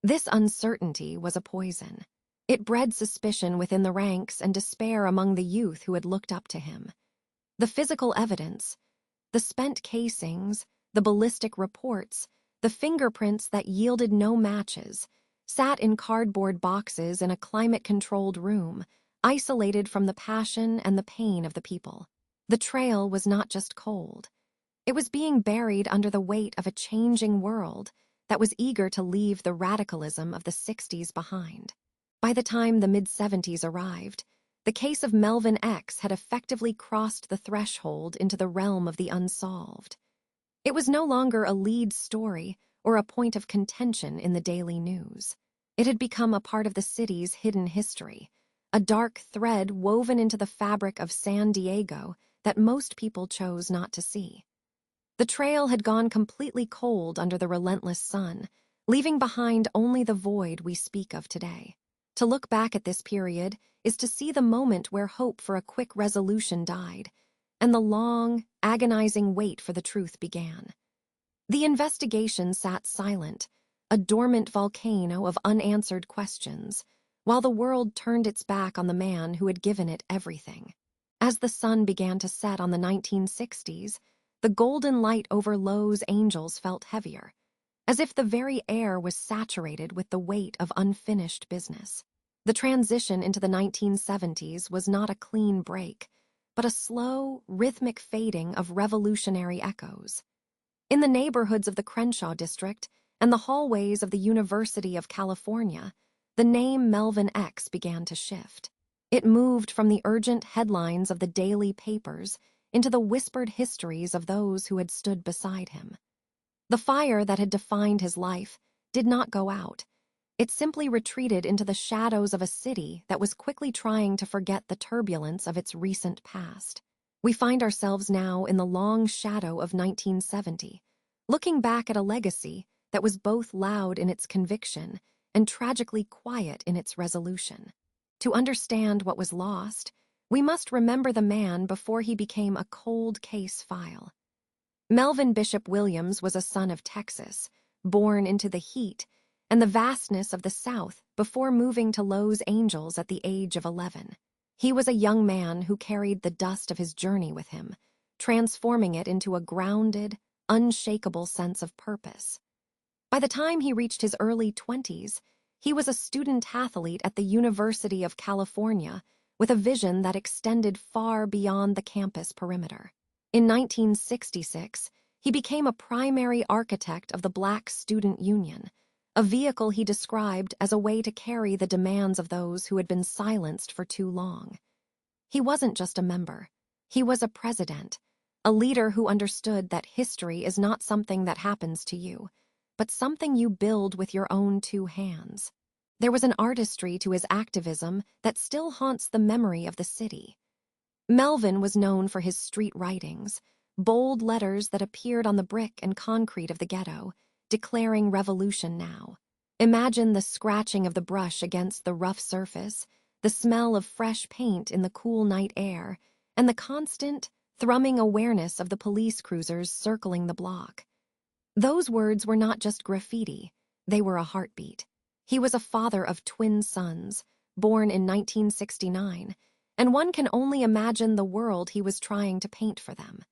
This uncertainty was a poison. It bred suspicion within the ranks and despair among the youth who had looked up to him. The physical evidence, the spent casings, the ballistic reports, the fingerprints that yielded no matches, sat in cardboard boxes in a climate-controlled room, isolated from the passion and the pain of the people. The trail was not just cold. It was being buried under the weight of a changing world that was eager to leave the radicalism of the 60s behind. By the time the mid-70s arrived, the case of Melvin X had effectively crossed the threshold into the realm of the unsolved. It was no longer a lead story or a point of contention in the daily news. It had become a part of the city's hidden history, a dark thread woven into the fabric of San Diego that most people chose not to see. The trail had gone completely cold under the relentless sun, leaving behind only the void we speak of today. To look back at this period is to see the moment where hope for a quick resolution died, and the long, agonizing wait for the truth began. The investigation sat silent, a dormant volcano of unanswered questions, while the world turned its back on the man who had given it everything. As the sun began to set on the 1960s, the golden light over Los Angeles felt heavier, as if the very air was saturated with the weight of unfinished business. The transition into the 1970s was not a clean break, but a slow, rhythmic fading of revolutionary echoes. In the neighborhoods of the Crenshaw district and the hallways of the University of California, the name Melvin X began to shift. It moved from the urgent headlines of the daily papers into the whispered histories of those who had stood beside him. The fire that had defined his life did not go out. It simply retreated into the shadows of a city that was quickly trying to forget the turbulence of its recent past. We find ourselves now in the long shadow of 1970, looking back at a legacy that was both loud in its conviction and tragically quiet in its resolution. To understand what was lost, we must remember the man before he became a cold case file. Melvin Bishop Williams was a son of Texas, born into the heat and the vastness of the South before moving to Los Angeles at the age of 11. He was a young man who carried the dust of his journey with him, transforming it into a grounded, unshakable sense of purpose. By the time he reached his early 20s, he was a student-athlete at the University of California with a vision that extended far beyond the campus perimeter. In 1966, he became a primary architect of the Black Student Union, a vehicle he described as a way to carry the demands of those who had been silenced for too long. He wasn't just a member. He was a president, a leader who understood that history is not something that happens to you, but something you build with your own two hands. There was an artistry to his activism that still haunts the memory of the city. Melvin was known for his street writings, bold letters that appeared on the brick and concrete of the ghetto, declaring revolution now. Imagine the scratching of the brush against the rough surface, the smell of fresh paint in the cool night air, and the constant, thrumming awareness of the police cruisers circling the block. Those words were not just graffiti, they were a heartbeat. He was a father of twin sons, born in 1969, and one can only imagine the world he was trying to paint for them.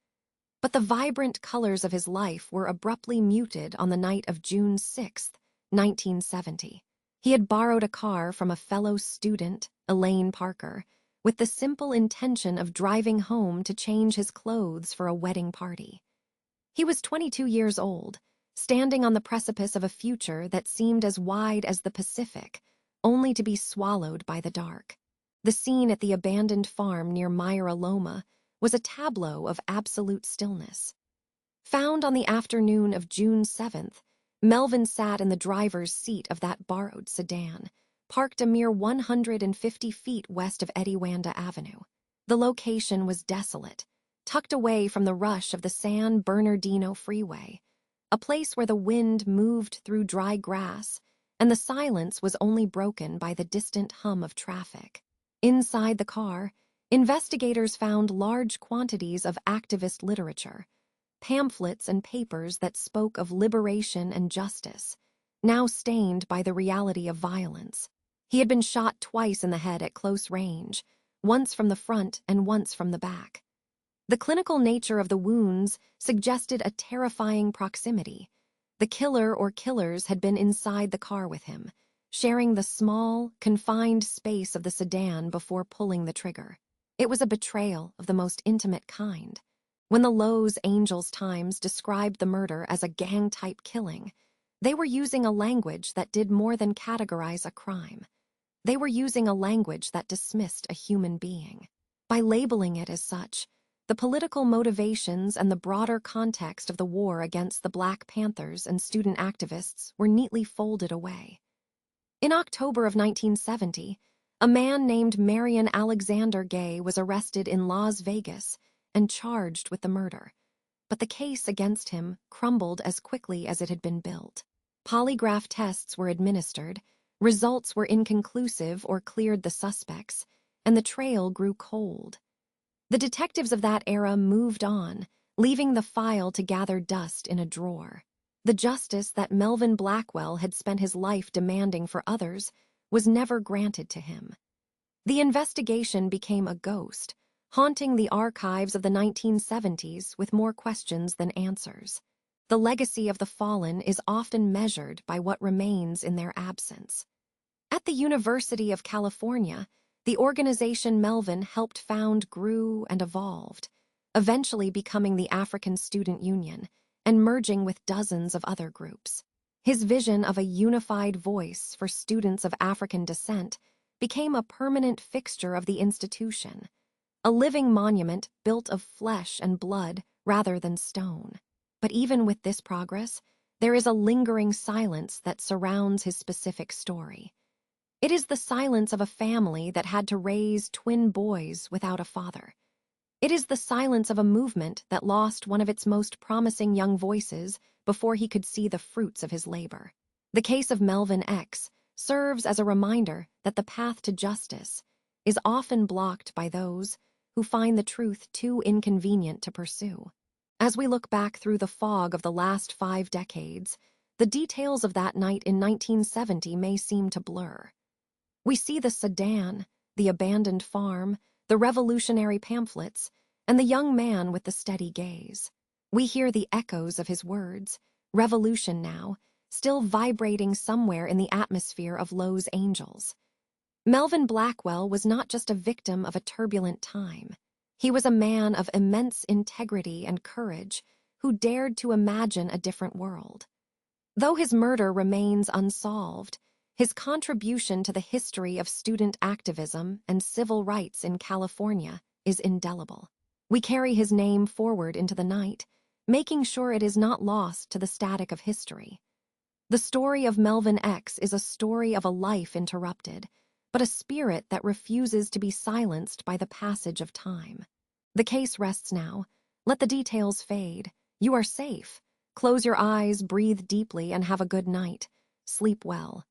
But the vibrant colors of his life were abruptly muted on the night of June 6, 1970. He had borrowed a car from a fellow student, Elaine Parker, with the simple intention of driving home to change his clothes for a wedding party. He was 22 years old, standing on the precipice of a future that seemed as wide as the Pacific, only to be swallowed by the dark. The scene at the abandoned farm near Myra Loma was a tableau of absolute stillness. Found on the afternoon of June 7th, Melvin sat in the driver's seat of that borrowed sedan, parked a mere 150 feet west of Ediwanda Avenue. The location was desolate, tucked away from the rush of the San Bernardino Freeway, a place where the wind moved through dry grass and the silence was only broken by the distant hum of traffic. Inside the car, investigators found large quantities of activist literature, pamphlets and papers that spoke of liberation and justice, now stained by the reality of violence. He had been shot twice in the head at close range, once from the front and once from the back. The clinical nature of the wounds suggested a terrifying proximity. The killer or killers had been inside the car with him, sharing the small, confined space of the sedan before pulling the trigger. It was a betrayal of the most intimate kind. When the Los Angeles Times described the murder as a gang-type killing, they were using a language that did more than categorize a crime. They were using a language that dismissed a human being. By labeling it as such, the political motivations and the broader context of the war against the Black Panthers and student activists were neatly folded away. In October of 1970, a man named Marion Alexander Gay was arrested in Las Vegas and charged with the murder, but the case against him crumbled as quickly as it had been built. Polygraph tests were administered, results were inconclusive or cleared the suspects, and the trail grew cold. The detectives of that era moved on, leaving the file to gather dust in a drawer. The justice that Melvin Blackwell had spent his life demanding for others was never granted to him. The investigation became a ghost, haunting the archives of the 1970s with more questions than answers. The legacy of the fallen is often measured by what remains in their absence. At the University of California, the organization Melvin helped found grew and evolved, eventually becoming the African Student Union and merging with dozens of other groups. His vision of a unified voice for students of African descent became a permanent fixture of the institution, a living monument built of flesh and blood rather than stone. But even with this progress, there is a lingering silence that surrounds his specific story. It is the silence of a family that had to raise twin boys without a father. It is the silence of a movement that lost one of its most promising young voices before he could see the fruits of his labor. The case of Melvin X serves as a reminder that the path to justice is often blocked by those who find the truth too inconvenient to pursue. As we look back through the fog of the last 5 decades, the details of that night in 1970 may seem to blur. We see the sedan, the abandoned farm, the revolutionary pamphlets, and the young man with the steady gaze. We hear the echoes of his words, revolution now, still vibrating somewhere in the atmosphere of Los Angeles. Melvin Blackwell was not just a victim of a turbulent time. He was a man of immense integrity and courage who dared to imagine a different world. Though his murder remains unsolved, his contribution to the history of student activism and civil rights in California is indelible. We carry his name forward into the night, making sure it is not lost to the static of history. The story of Melvin X is a story of a life interrupted, but a spirit that refuses to be silenced by the passage of time. The case rests now. Let the details fade. You are safe. Close your eyes, breathe deeply, and have a good night. Sleep well.